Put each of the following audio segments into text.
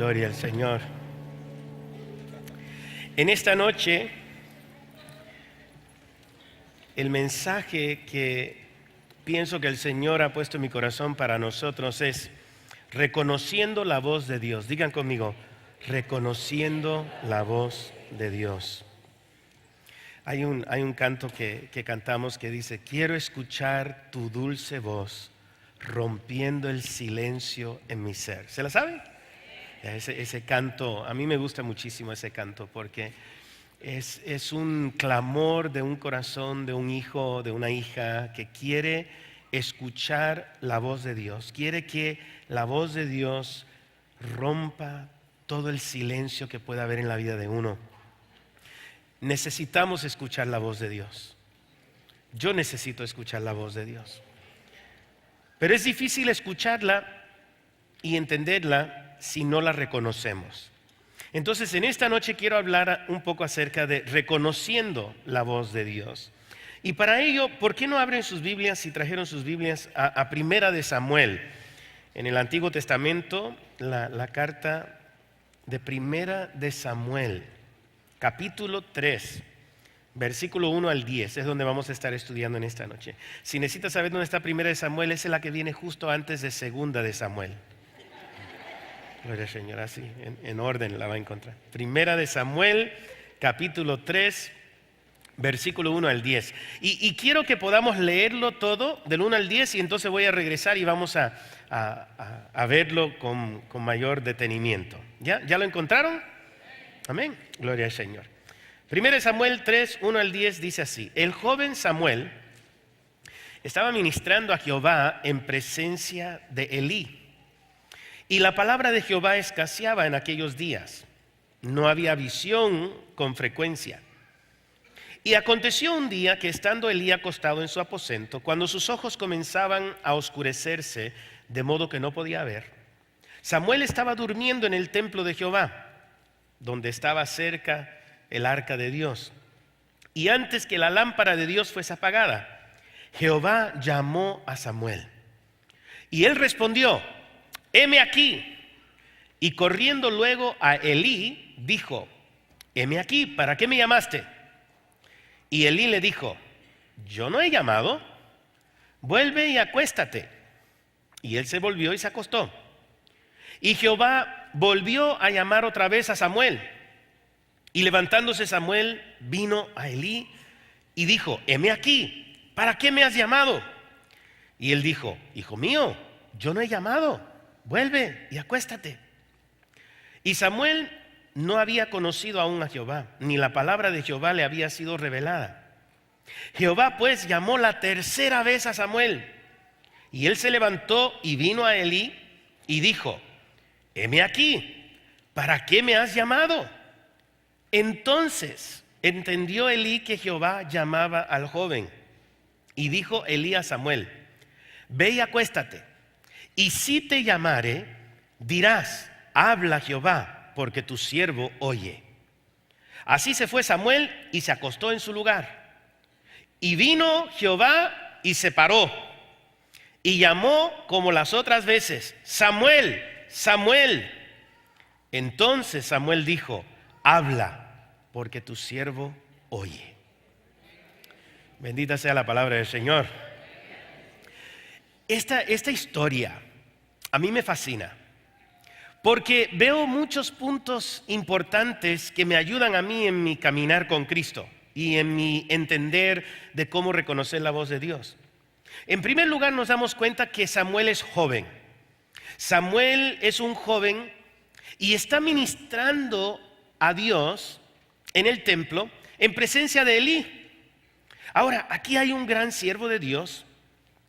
Gloria al Señor. En esta noche, el mensaje que pienso que el Señor ha puesto en mi corazón para nosotros es reconociendo la voz de Dios. Digan conmigo, reconociendo la voz de Dios. Hay un canto que cantamos que dice: quiero escuchar tu dulce voz rompiendo el silencio en mi ser. ¿Se la saben? Ese canto, a mí me gusta muchísimo ese canto porque es un clamor de un corazón, de un hijo, de una hija que quiere escuchar la voz de Dios. Quiere que la voz de Dios rompa todo el silencio que pueda haber en la vida de uno. Necesitamos escuchar la voz de Dios. Yo necesito escuchar la voz de Dios. Pero es difícil escucharla y entenderla si no la reconocemos. Entonces, en esta noche quiero hablar un poco acerca de reconociendo la voz de Dios. Y para ello, ¿por qué no abren sus Biblias, si trajeron sus Biblias, a Primera de Samuel? En el Antiguo Testamento, la carta de Primera de Samuel, capítulo 3, versículo 1 al 10, es donde vamos a estar estudiando en esta noche. Si necesitas saber dónde está Primera de Samuel, esa es la que viene justo antes de Segunda de Samuel. Gloria al Señor, así, en orden la va a encontrar. Primera de Samuel, capítulo 3, versículo 1 al 10. Y quiero que podamos leerlo todo, del 1 al 10, y entonces voy a regresar y vamos a verlo con mayor detenimiento. ¿Ya lo encontraron? Amén. Gloria al Señor. Primera de Samuel 3, 1 al 10 dice así: el joven Samuel estaba ministrando a Jehová en presencia de Elí. Y la palabra de Jehová escaseaba en aquellos días. No había visión con frecuencia. Y aconteció un día que, estando Elí acostado en su aposento, cuando sus ojos comenzaban a oscurecerse de modo que no podía ver, Samuel estaba durmiendo en el templo de Jehová, donde estaba cerca el arca de Dios. Y antes que la lámpara de Dios fuese apagada, Jehová llamó a Samuel. Y él respondió: heme aquí. Y corriendo luego a Elí, dijo: heme aquí, ¿para qué me llamaste? Y Elí le dijo: yo no he llamado, vuelve y acuéstate. Y él se volvió y se acostó. Y Jehová volvió a llamar otra vez a Samuel. Y levantándose Samuel, vino a Elí y dijo: heme aquí, ¿para qué me has llamado? Y él dijo: hijo mío, yo no he llamado, vuelve y acuéstate. Y Samuel no había conocido aún a Jehová, ni la palabra de Jehová le había sido revelada. Jehová pues llamó la tercera vez a Samuel, y él se levantó y vino a Elí y dijo: heme aquí, ¿para qué me has llamado? Entonces entendió Elí que Jehová llamaba al joven, y dijo Elí a Samuel: ve y acuéstate. Y si te llamare, dirás: habla Jehová, porque tu siervo oye. Así se fue Samuel y se acostó en su lugar. Y vino Jehová y se paró, y llamó como las otras veces: Samuel, Samuel. Entonces Samuel dijo: habla, porque tu siervo oye. Bendita sea la palabra del Señor. Esta historia a mí me fascina porque veo muchos puntos importantes que me ayudan a mí en mi caminar con Cristo y en mi entender de cómo reconocer la voz de Dios. En primer lugar, nos damos cuenta que Samuel es joven. Samuel es un joven y está ministrando a Dios en el templo en presencia de Elí. Ahora, aquí hay un gran siervo de Dios,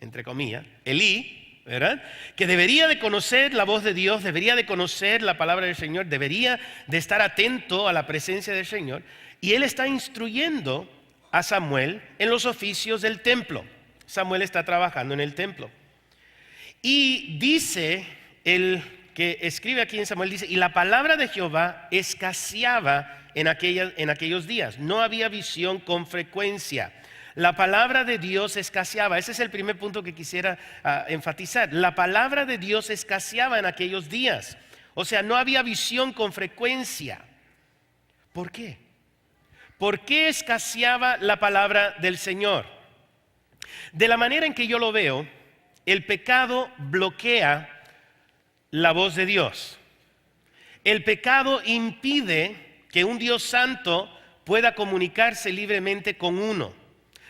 entre comillas, Elí, ¿verdad? Que debería de conocer la voz de Dios, debería de conocer la palabra del Señor, debería de estar atento a la presencia del Señor. Y él está instruyendo a Samuel en los oficios del templo. Samuel está trabajando en el templo. Y dice el que escribe aquí en Samuel, dice: y la palabra de Jehová escaseaba en aquellos días. No había visión con frecuencia. La palabra de Dios escaseaba. Ese es el primer punto que quisiera enfatizar. La palabra de Dios escaseaba en aquellos días. O sea, no había visión con frecuencia. ¿Por qué? ¿Por qué escaseaba la palabra del Señor? De la manera en que yo lo veo, el pecado bloquea la voz de Dios. El pecado impide que un Dios santo pueda comunicarse libremente con uno.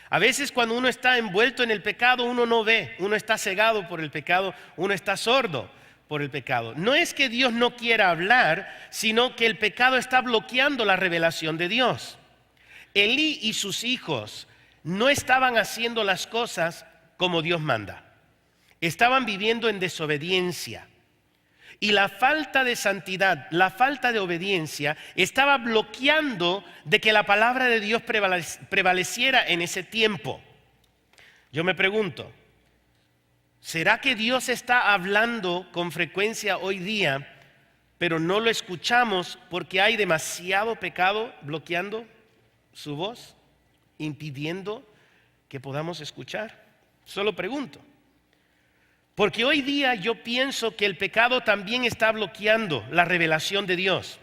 A veces cuando uno está envuelto en el pecado, uno no ve, uno está cegado por el pecado, uno está sordo por el pecado. No es que Dios no quiera hablar, sino que el pecado está bloqueando la revelación de Dios. Elí y sus hijos no estaban haciendo las cosas como Dios manda. Estaban viviendo en desobediencia. Y la falta de santidad, la falta de obediencia, estaba bloqueando de que la palabra de Dios prevaleciera en ese tiempo. Yo me pregunto, ¿será que Dios está hablando con frecuencia hoy día, pero no lo escuchamos porque hay demasiado pecado bloqueando su voz, impidiendo que podamos escuchar? Solo pregunto. Porque hoy día yo pienso que el pecado también está bloqueando la revelación de Dios.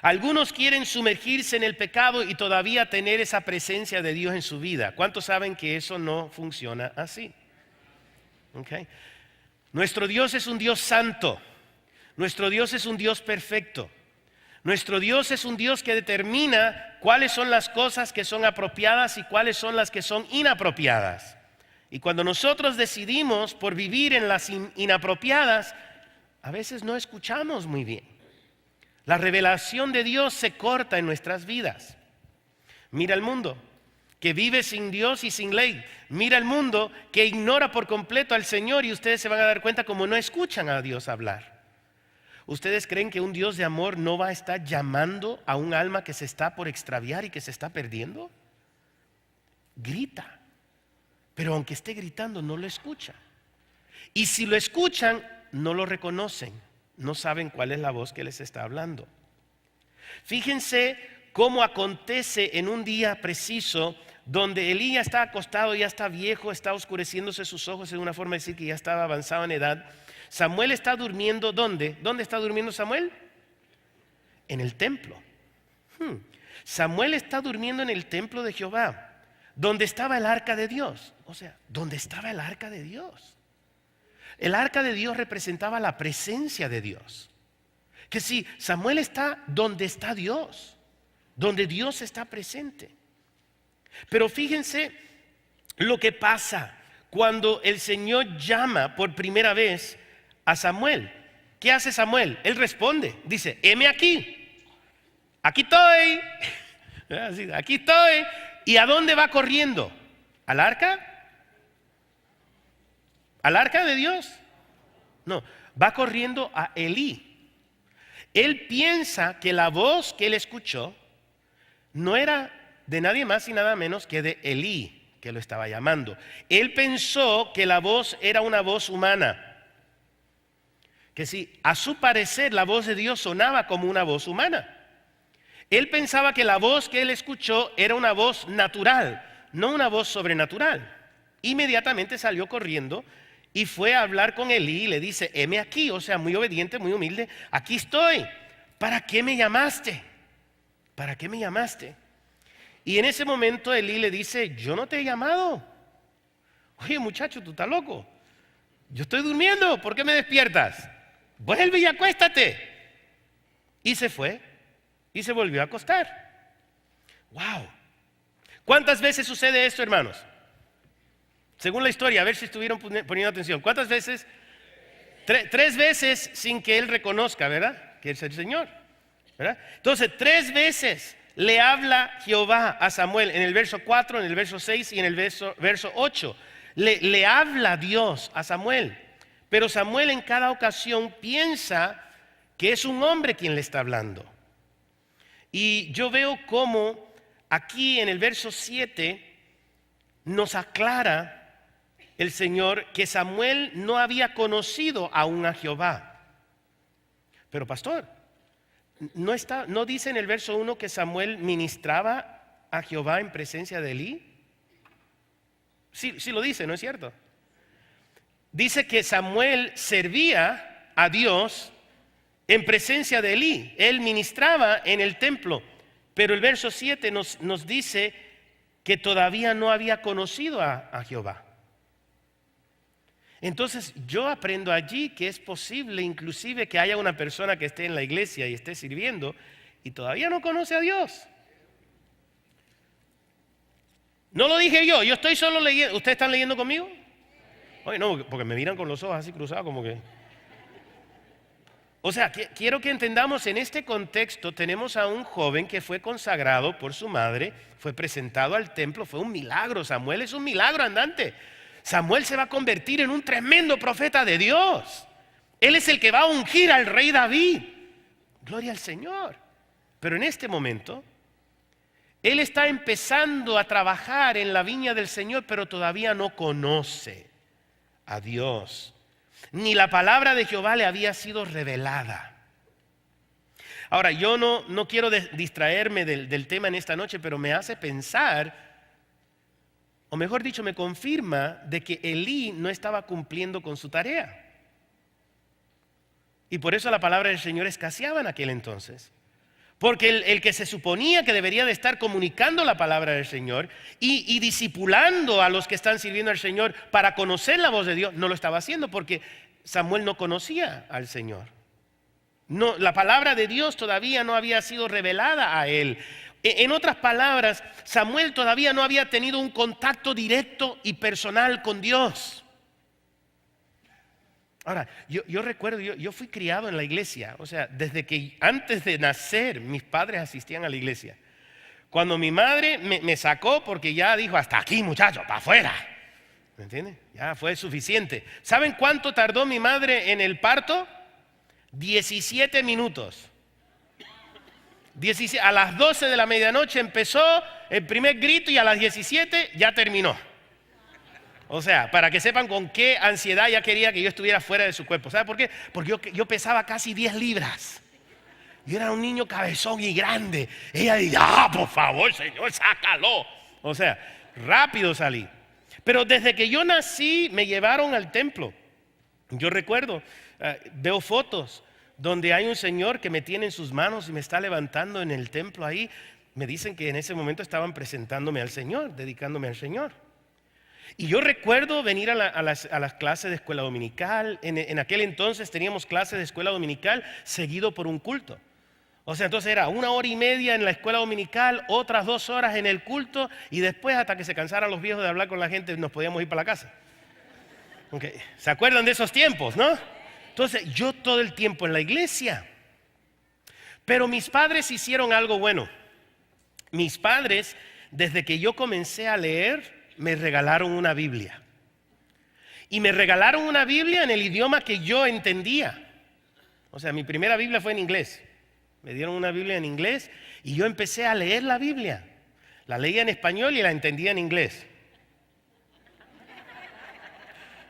Algunos quieren sumergirse en el pecado y todavía tener esa presencia de Dios en su vida. ¿Cuántos saben que eso no funciona así? Okay. Nuestro Dios es un Dios santo. Nuestro Dios es un Dios perfecto. Nuestro Dios es un Dios que determina cuáles son las cosas que son apropiadas y cuáles son las que son inapropiadas. Y cuando nosotros decidimos por vivir en las inapropiadas, a veces no escuchamos muy bien. La revelación de Dios se corta en nuestras vidas. Mira el mundo que vive sin Dios y sin ley. Mira el mundo que ignora por completo al Señor y ustedes se van a dar cuenta como no escuchan a Dios hablar. ¿Ustedes creen que un Dios de amor no va a estar llamando a un alma que se está por extraviar y que se está perdiendo? Grita. Pero aunque esté gritando, no lo escucha. Y si lo escuchan, no lo reconocen. No saben cuál es la voz que les está hablando. Fíjense cómo acontece en un día preciso donde Elí ya está acostado, ya está viejo, está oscureciéndose sus ojos, es una forma de decir que ya estaba avanzado en edad. Samuel está durmiendo, ¿dónde? ¿Dónde está durmiendo Samuel? En el templo. Samuel está durmiendo en el templo de Jehová, donde estaba el arca de Dios. O sea, donde estaba el arca de Dios. El arca de Dios representaba la presencia de Dios. Que si Samuel está donde está Dios, donde Dios está presente. Pero fíjense lo que pasa cuando el Señor llama por primera vez a Samuel. ¿Qué hace Samuel? Él responde, dice, heme aquí. Aquí estoy. Aquí estoy. ¿Y a dónde va corriendo? ¿Al arca? ¿Al arca de Dios? No, va corriendo a Elí. Él piensa que la voz que él escuchó no era de nadie más y nada menos que de Elí, que lo estaba llamando. Él pensó que la voz era una voz humana. Que sí, a su parecer la voz de Dios sonaba como una voz humana. Él pensaba que la voz que él escuchó era una voz natural, no una voz sobrenatural. Inmediatamente salió corriendo y fue a hablar con Elí y le dice, heme aquí, o sea, muy obediente, muy humilde, aquí estoy. ¿Para qué me llamaste? ¿Para qué me llamaste? Y en ese momento Elí le dice, yo no te he llamado. Oye, muchacho, tú estás loco. Yo estoy durmiendo, ¿por qué me despiertas? Vuelve y acuéstate. Y se fue y se volvió a acostar. ¡Wow! ¿Cuántas veces sucede esto, hermanos? Según la historia, a ver si estuvieron poniendo atención. ¿Cuántas veces? Tres veces sin que él reconozca, ¿verdad? Que es el Señor, ¿verdad? Entonces, 3 veces le habla Jehová a Samuel en el verso 4, en el verso 6 y en el verso 8. Le habla Dios a Samuel. Pero Samuel en cada ocasión piensa que es un hombre quien le está hablando. Y yo veo cómo aquí en el verso 7 nos aclara el Señor que Samuel no había conocido aún a Jehová. Pero pastor, ¿no dice en el verso 1 que Samuel ministraba a Jehová en presencia de Elí? Sí lo dice, ¿no es cierto? Dice que Samuel servía a Dios en presencia de Elí. Él ministraba en el templo, pero el verso 7 nos dice que todavía no había conocido a Jehová. Entonces yo aprendo allí que es posible inclusive que haya una persona que esté en la iglesia y esté sirviendo y todavía no conoce a Dios. No lo dije yo estoy solo leyendo. ¿Ustedes están leyendo conmigo? Oye, no, porque me miran con los ojos así cruzados como que... O sea, quiero que entendamos, en este contexto tenemos a un joven que fue consagrado por su madre, fue presentado al templo, fue un milagro. Samuel es un milagro andante. Samuel se va a convertir en un tremendo profeta de Dios. Él es el que va a ungir al rey David. Gloria al Señor. Pero en este momento, él está empezando a trabajar en la viña del Señor, pero todavía no conoce a Dios. Ni la palabra de Jehová le había sido revelada. Ahora, yo no quiero distraerme del tema en esta noche, pero me hace pensar, o mejor dicho, me confirma de que Elí no estaba cumpliendo con su tarea. Y por eso la palabra del Señor escaseaba en aquel entonces. Porque el que se suponía que debería de estar comunicando la palabra del Señor y discipulando a los que están sirviendo al Señor para conocer la voz de Dios, no lo estaba haciendo porque Samuel no conocía al Señor. No, la palabra de Dios todavía no había sido revelada a él. En otras palabras, Samuel todavía no había tenido un contacto directo y personal con Dios. Ahora, yo recuerdo, yo fui criado en la iglesia. O sea, desde que antes de nacer mis padres asistían a la iglesia. Cuando mi madre me sacó porque ya dijo, hasta aquí muchachos, para afuera. ¿Me entiendes? Ya fue suficiente. ¿Saben cuánto tardó mi madre en el parto? 17 minutos. A las 12 de la medianoche empezó el primer grito y a las 17 ya terminó. O sea, para que sepan con qué ansiedad ella quería que yo estuviera fuera de su cuerpo. ¿Sabe por qué? Porque yo pesaba casi 10 libras. Yo era un niño cabezón y grande. Ella decía, por favor, Señor, sácalo. O sea, rápido salí. Pero desde que yo nací me llevaron al templo. Yo recuerdo, veo fotos donde hay un señor que me tiene en sus manos y me está levantando en el templo ahí. Me dicen que en ese momento estaban presentándome al Señor, dedicándome al Señor. Y yo recuerdo venir a las clases de escuela dominical. En aquel entonces teníamos clases de escuela dominical seguido por un culto. O sea, entonces era 1 hora y media en la escuela dominical, otras 2 horas en el culto y después hasta que se cansaran los viejos de hablar con la gente nos podíamos ir para la casa. Okay. ¿Se acuerdan de esos tiempos, no? Entonces yo todo el tiempo en la iglesia. Pero mis padres hicieron algo bueno. Mis padres, desde que yo comencé a leer, me regalaron una Biblia. Y me regalaron una Biblia en el idioma que yo entendía. O sea, mi primera Biblia fue en inglés. Me dieron una Biblia en inglés y yo empecé a leer la Biblia. La leía en español y la entendía en inglés.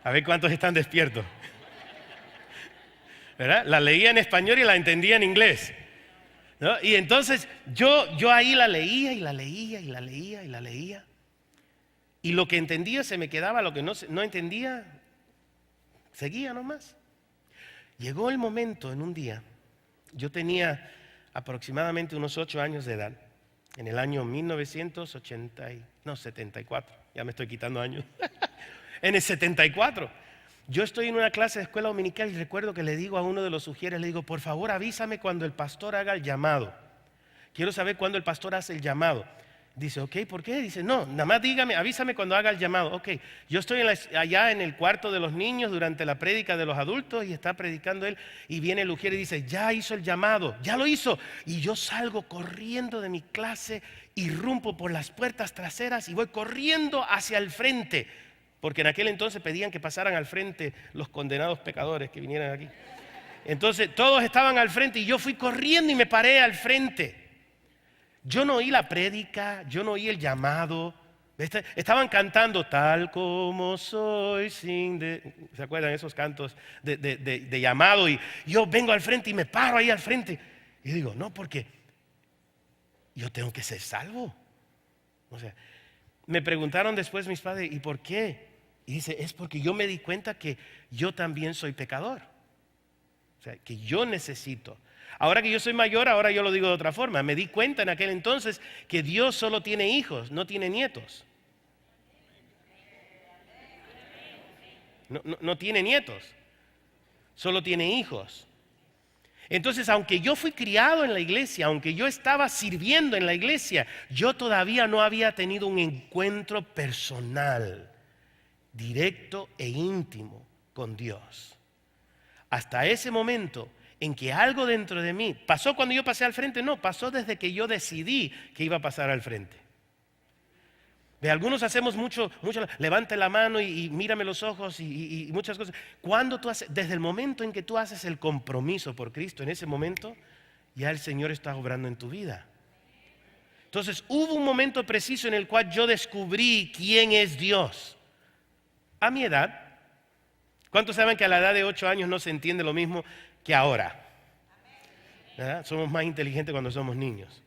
A ver cuántos están despiertos. ¿Verdad? La leía en español y la entendía en inglés, ¿no? Y entonces yo ahí la leía y la leía y la leía y la leía. Y lo que entendía se me quedaba, lo que no entendía, seguía nomás. Llegó el momento en un día, yo tenía aproximadamente unos 8 años de edad, en el año 74, ya me estoy quitando años. En el 74, yo estoy en una clase de escuela dominical y recuerdo que le digo a uno de los sugieres, le digo, por favor avísame cuando el pastor haga el llamado. Quiero saber cuándo el pastor hace el llamado. Dice, ok, ¿por qué? Dice, no, nada más dígame, avísame cuando haga el llamado. Ok, yo estoy allá en el cuarto de los niños durante la prédica de los adultos y está predicando él y viene el ujier y dice, ya hizo el llamado, ya lo hizo. Y yo salgo corriendo de mi clase, irrumpo por las puertas traseras y voy corriendo hacia el frente. Porque en aquel entonces pedían que pasaran al frente los condenados pecadores que vinieran aquí. Entonces todos estaban al frente y yo fui corriendo y me paré al frente. Yo no oí la prédica, yo no oí el llamado. Estaban cantando tal como soy sin de... ¿Se acuerdan esos cantos de llamado? Y yo vengo al frente y me paro ahí al frente. Y digo, no, porque yo tengo que ser salvo. O sea, me preguntaron después mis padres, ¿y por qué? Y dice, es porque yo me di cuenta que yo también soy pecador. O sea, que yo necesito. Ahora que yo soy mayor, ahora yo lo digo de otra forma. Me di cuenta en aquel entonces que Dios solo tiene hijos, no tiene nietos. No tiene nietos, solo tiene hijos. Entonces, aunque yo fui criado en la iglesia, aunque yo estaba sirviendo en la iglesia, yo todavía no había tenido un encuentro personal, directo e íntimo con Dios. Hasta ese momento en que algo dentro de mí, ¿pasó cuando yo pasé al frente? No, pasó desde que yo decidí que iba a pasar al frente. De algunos hacemos mucho, levante la mano y mírame los ojos y muchas cosas. Cuando tú haces, desde el momento en que tú haces el compromiso por Cristo, en ese momento ya el Señor está obrando en tu vida. Entonces hubo un momento preciso en el cual yo descubrí quién es Dios. A mi edad, ¿cuántos saben que a la edad de 8 años no se entiende lo mismo que ahora? ¿Verdad? Somos más inteligentes cuando somos niños.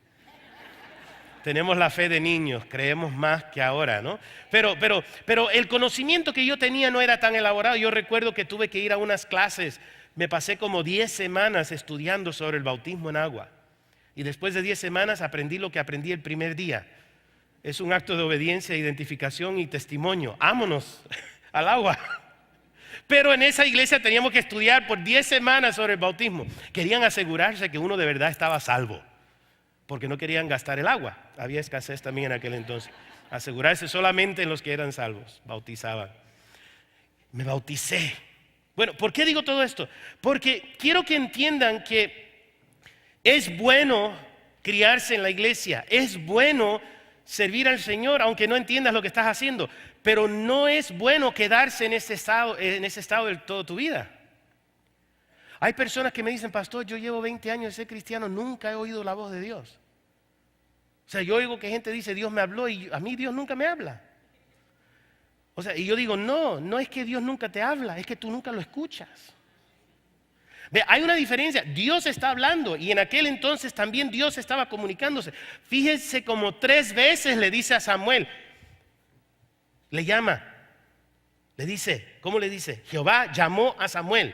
Tenemos la fe de niños, creemos más que ahora, ¿no? Pero el conocimiento que yo tenía no era tan elaborado. Yo recuerdo que tuve que ir a unas clases. Me pasé como 10 semanas estudiando sobre el bautismo en agua. Y después de 10 semanas aprendí lo que aprendí el primer día. Es un acto de obediencia, identificación y testimonio. ¡Vámonos al agua! Pero en esa iglesia teníamos que estudiar por 10 semanas sobre el bautismo. Querían asegurarse que uno de verdad estaba salvo, porque no querían gastar el agua. Había escasez también en aquel entonces. Asegurarse solamente en los que eran salvos, bautizaban. Me bauticé. Bueno, ¿por qué digo todo esto? Porque quiero que entiendan que es bueno criarse en la iglesia, es bueno servir al Señor aunque no entiendas lo que estás haciendo, pero no es bueno quedarse en ese estado de toda tu vida. Hay personas que me dicen, pastor, yo llevo 20 años de ser cristiano, nunca he oído la voz de Dios. O sea, yo oigo que gente dice, Dios me habló y a mí Dios nunca me habla. O sea, y yo digo, no es que Dios nunca te habla, es que tú nunca lo escuchas. Ve, hay una diferencia, Dios está hablando y en aquel entonces también Dios estaba comunicándose. Fíjense como 3 veces le dice a Samuel, le llama, le dice, ¿cómo le dice? Jehová llamó a Samuel.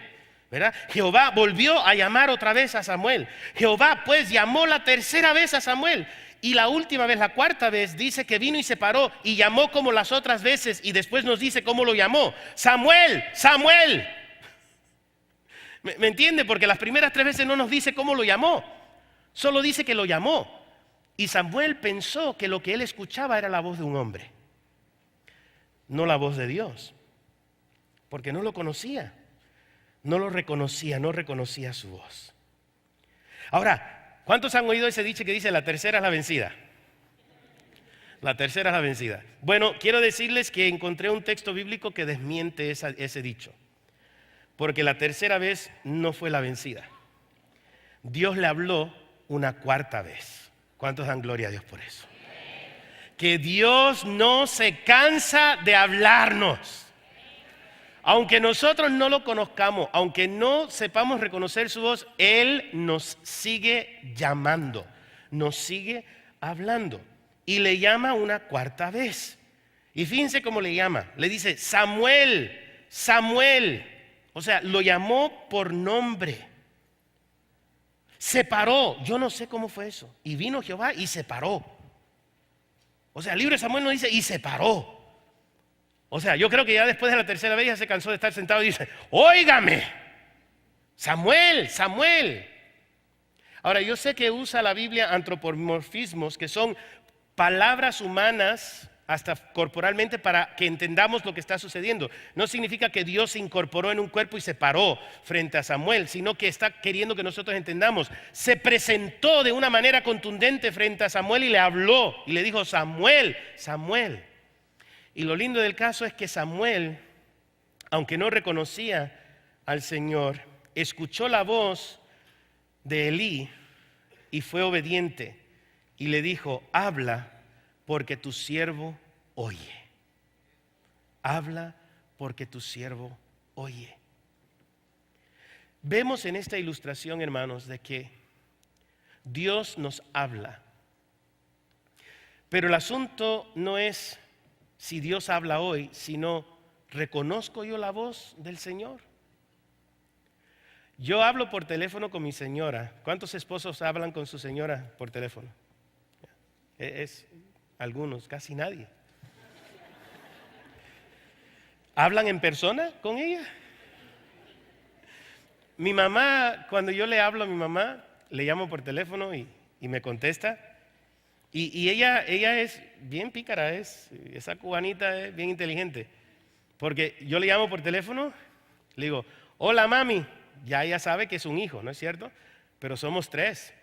¿Verdad? Jehová volvió a llamar otra vez a Samuel. Jehová pues llamó la 3ª vez a Samuel. Y la última vez, la 4ª vez, dice que vino y se paró y llamó como las otras veces. Y después nos dice cómo lo llamó. Samuel, Samuel. ¿Me entiende? Porque las primeras 3 veces no nos dice cómo lo llamó. Solo dice que lo llamó. Y Samuel pensó que lo que él escuchaba era la voz de un hombre, no la voz de Dios. Porque no lo conocía. No lo reconocía, no reconocía su voz. Ahora, ¿cuántos han oído ese dicho que dice la tercera es la vencida? La tercera es la vencida. Bueno, quiero decirles que encontré un texto bíblico que desmiente ese dicho. Porque la 3ª vez no fue la vencida. Dios le habló una 4ª vez. ¿Cuántos dan gloria a Dios por eso? Que Dios no se cansa de hablarnos. Aunque nosotros no lo conozcamos, aunque no sepamos reconocer su voz, Él nos sigue llamando, nos sigue hablando. Y le llama una 4ª vez. Y fíjense cómo le llama. Le dice, Samuel, Samuel. O sea, lo llamó por nombre. Se paró. Yo no sé cómo fue eso. Y vino Jehová y se paró. O sea, el libro de Samuel nos dice, y se paró. O sea, yo creo que ya después de la 3ª vez ya se cansó de estar sentado y dice, óigame, Samuel, Samuel. Ahora, yo sé que usa la Biblia antropomorfismos, que son palabras humanas, hasta corporalmente, para que entendamos lo que está sucediendo. No significa que Dios se incorporó en un cuerpo y se paró frente a Samuel, sino que está queriendo que nosotros entendamos. Se presentó de una manera contundente frente a Samuel y le habló y le dijo, Samuel, Samuel. Y lo lindo del caso es que Samuel, aunque no reconocía al Señor, escuchó la voz de Elí y fue obediente y le dijo, habla porque tu siervo oye. Habla porque tu siervo oye. Vemos en esta ilustración, hermanos, de que Dios nos habla. Pero el asunto no es si Dios habla hoy, sino, ¿reconozco yo la voz del Señor? Yo hablo por teléfono con mi señora. ¿Cuántos esposos hablan con su señora por teléfono? Es algunos, casi nadie. ¿Hablan en persona con ella? Mi mamá, cuando yo le hablo a mi mamá, le llamo por teléfono y me contesta. Y ella es bien pícara, esa cubanita es bien inteligente. Porque yo le llamo por teléfono, le digo, hola mami, ya ella sabe que es un hijo, ¿no es cierto? Pero somos 3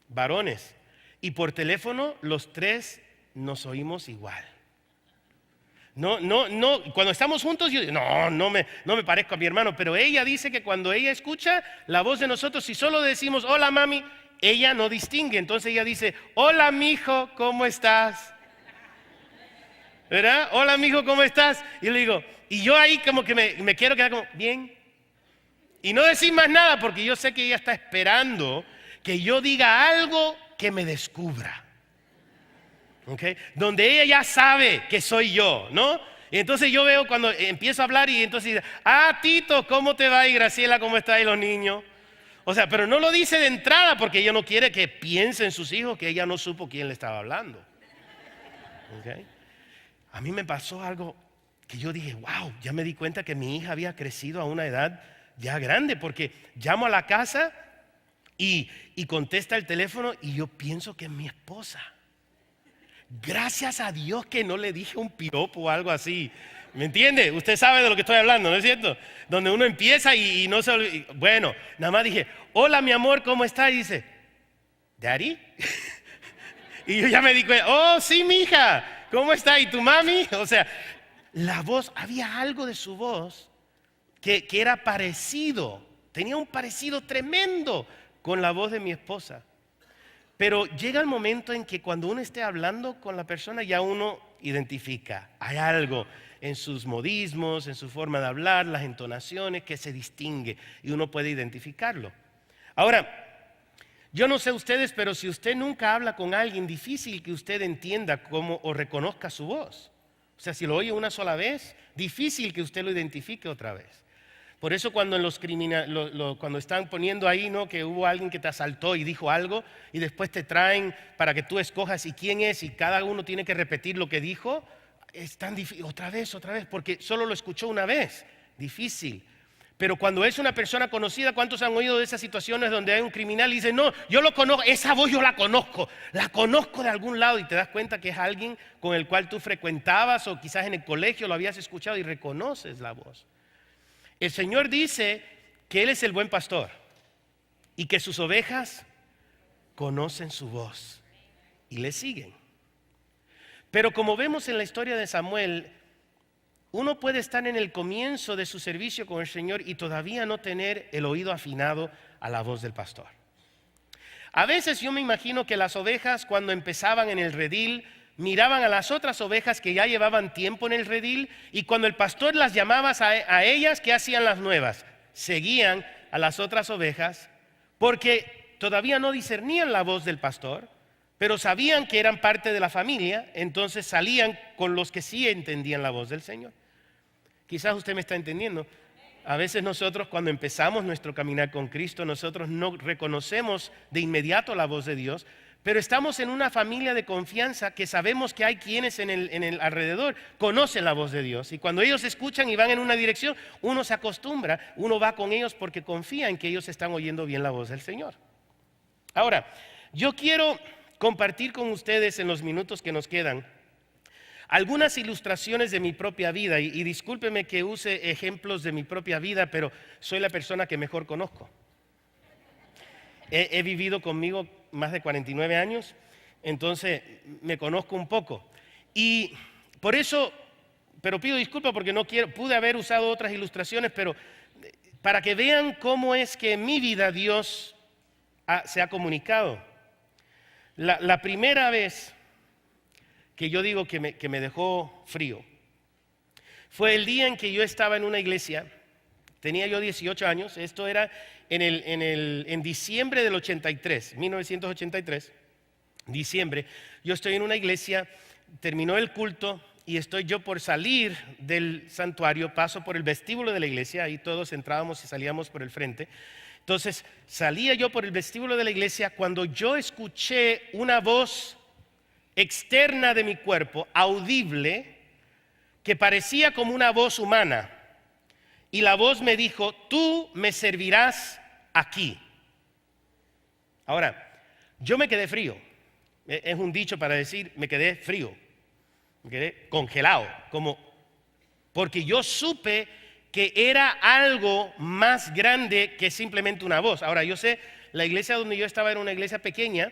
varones. Y por teléfono los 3 nos oímos igual. No, cuando estamos juntos yo digo, no me parezco a mi hermano, pero ella dice que cuando ella escucha la voz de nosotros, si solo decimos hola mami, ella no distingue, entonces ella dice, hola mijo, ¿cómo estás? ¿Verdad? Hola mijo, ¿cómo estás? Y le digo, y yo ahí como que me quiero quedar como, bien. Y no decir más nada porque yo sé que ella está esperando que yo diga algo que me descubra. ¿Okay? Donde ella ya sabe que soy yo, ¿no? Y entonces yo veo cuando empiezo a hablar y entonces dice, Tito, ¿cómo te va? Y Graciela, ¿cómo está? Y los niños. O sea, pero no lo dice de entrada porque ella no quiere que piensen sus hijos que ella no supo quién le estaba hablando. ¿Okay? A mí me pasó algo que yo dije, wow, ya me di cuenta que mi hija había crecido a una edad ya grande porque llamo a la casa y contesta el teléfono y yo pienso que es mi esposa. Gracias a Dios que no le dije un piropo o algo así. ¿Me entiende? Usted sabe de lo que estoy hablando, ¿no es cierto? Donde uno empieza y no se olvida. Bueno, nada más dije, hola mi amor, ¿cómo estás? Y dice, ¿Daddy? Y yo ya me di cuenta, oh sí mi hija, ¿cómo está? ¿Y tu mami? O sea, la voz, había algo de su voz que era parecido, tenía un parecido tremendo con la voz de mi esposa. Pero llega el momento en que cuando uno esté hablando con la persona ya uno identifica, hay algo en sus modismos, en su forma de hablar, las entonaciones que se distingue y uno puede identificarlo. Ahora, yo no sé ustedes, pero si usted nunca habla con alguien, difícil que usted entienda cómo o reconozca su voz. O sea, si lo oye una sola vez, difícil que usted lo identifique otra vez. Por eso cuando cuando están poniendo ahí, ¿no?, que hubo alguien que te asaltó y dijo algo y después te traen para que tú escojas y quién es y cada uno tiene que repetir lo que dijo, es tan difícil, otra vez, porque solo lo escuchó una vez, difícil. Pero cuando es una persona conocida, ¿cuántos han oído de esas situaciones donde hay un criminal y dicen, no, yo lo conozco, esa voz yo la conozco de algún lado y te das cuenta que es alguien con el cual tú frecuentabas o quizás en el colegio lo habías escuchado y reconoces la voz? El Señor dice que Él es el buen pastor y que sus ovejas conocen su voz y le siguen. Pero como vemos en la historia de Samuel, uno puede estar en el comienzo de su servicio con el Señor y todavía no tener el oído afinado a la voz del pastor. A veces yo me imagino que las ovejas cuando empezaban en el redil miraban a las otras ovejas que ya llevaban tiempo en el redil y cuando el pastor las llamaba a ellas, ¿qué hacían las nuevas? Seguían a las otras ovejas porque todavía no discernían la voz del pastor, pero sabían que eran parte de la familia, entonces salían con los que sí entendían la voz del Señor. Quizás usted me está entendiendo. A veces nosotros cuando empezamos nuestro caminar con Cristo, nosotros no reconocemos de inmediato la voz de Dios, pero estamos en una familia de confianza que sabemos que hay quienes en el alrededor conocen la voz de Dios. Y cuando ellos escuchan y van en una dirección, uno se acostumbra, uno va con ellos porque confía en que ellos están oyendo bien la voz del Señor. Ahora, yo quiero compartir con ustedes en los minutos que nos quedan algunas ilustraciones de mi propia vida. Y discúlpeme que use ejemplos de mi propia vida, pero soy la persona que mejor conozco. He vivido conmigo más de 49 años, entonces me conozco un poco. Y por eso, pero pido disculpas porque pude haber usado otras ilustraciones, pero para que vean cómo es que en mi vida Dios se ha comunicado. La primera vez que yo digo que me dejó frío fue el día en que yo estaba en una iglesia. Tenía yo 18 años, esto era en diciembre del 83, 1983, diciembre. Yo estoy en una iglesia, terminó el culto y estoy yo por salir del santuario, paso por el vestíbulo de la iglesia, ahí todos entrábamos y salíamos por el frente. Entonces salía yo por el vestíbulo de la iglesia cuando yo escuché una voz externa de mi cuerpo, audible, que parecía como una voz humana. Y la voz me dijo, tú me servirás aquí. Ahora, yo me quedé frío. Es un dicho para decir, me quedé frío. Me quedé congelado. Porque yo supe que era algo más grande que simplemente una voz. Ahora, yo sé, la iglesia donde yo estaba era una iglesia pequeña,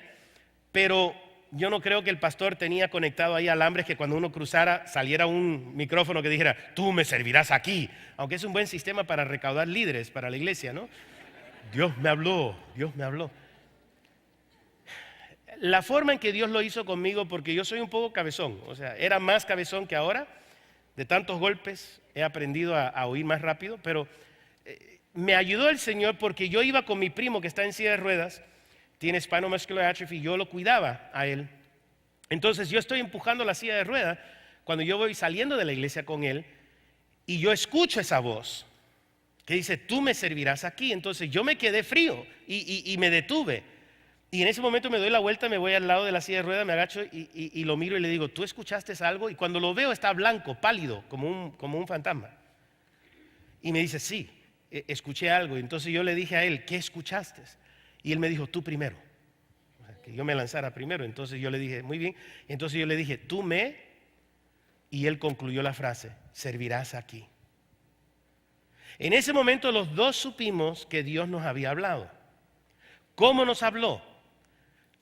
pero yo no creo que el pastor tenía conectado ahí alambres que cuando uno cruzara saliera un micrófono que dijera, tú me servirás aquí. Aunque es un buen sistema para recaudar líderes para la iglesia, ¿no? Dios me habló, Dios me habló. La forma en que Dios lo hizo conmigo, porque yo soy un poco cabezón, o sea, era más cabezón que ahora, de tantos golpes he aprendido a oír más rápido, pero me ayudó el Señor porque yo iba con mi primo que está en silla de ruedas, tiene spinal muscular atrophy, yo lo cuidaba a él. Entonces yo estoy empujando la silla de ruedas cuando yo voy saliendo de la iglesia con él y yo escucho esa voz que dice, tú me servirás aquí. Entonces yo me quedé frío y me detuve. Y en ese momento me doy la vuelta, me voy al lado de la silla de ruedas, me agacho y lo miro y le digo, ¿tú escuchaste algo? Y cuando lo veo está blanco, pálido, como un fantasma. Y me dice, sí, escuché algo. Entonces yo le dije a él, ¿qué escuchaste? Y él me dijo, tú primero. O sea, que yo me lanzara primero. Entonces yo le dije, muy bien. Entonces yo le dije, tú me. Y él concluyó la frase, servirás aquí. En ese momento los dos supimos que Dios nos había hablado. ¿Cómo nos habló?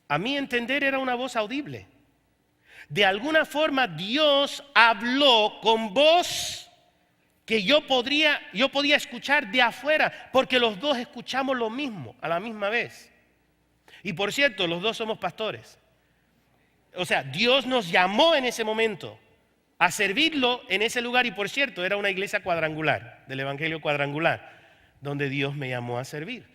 A mi entender era una voz audible. De alguna forma Dios habló con voz que yo podía escuchar de afuera, porque los dos escuchamos lo mismo a la misma vez. Y por cierto, los dos somos pastores. O sea, Dios nos llamó en ese momento a servirlo en ese lugar. Y por cierto, era una iglesia cuadrangular, del Evangelio cuadrangular, donde Dios me llamó a servir.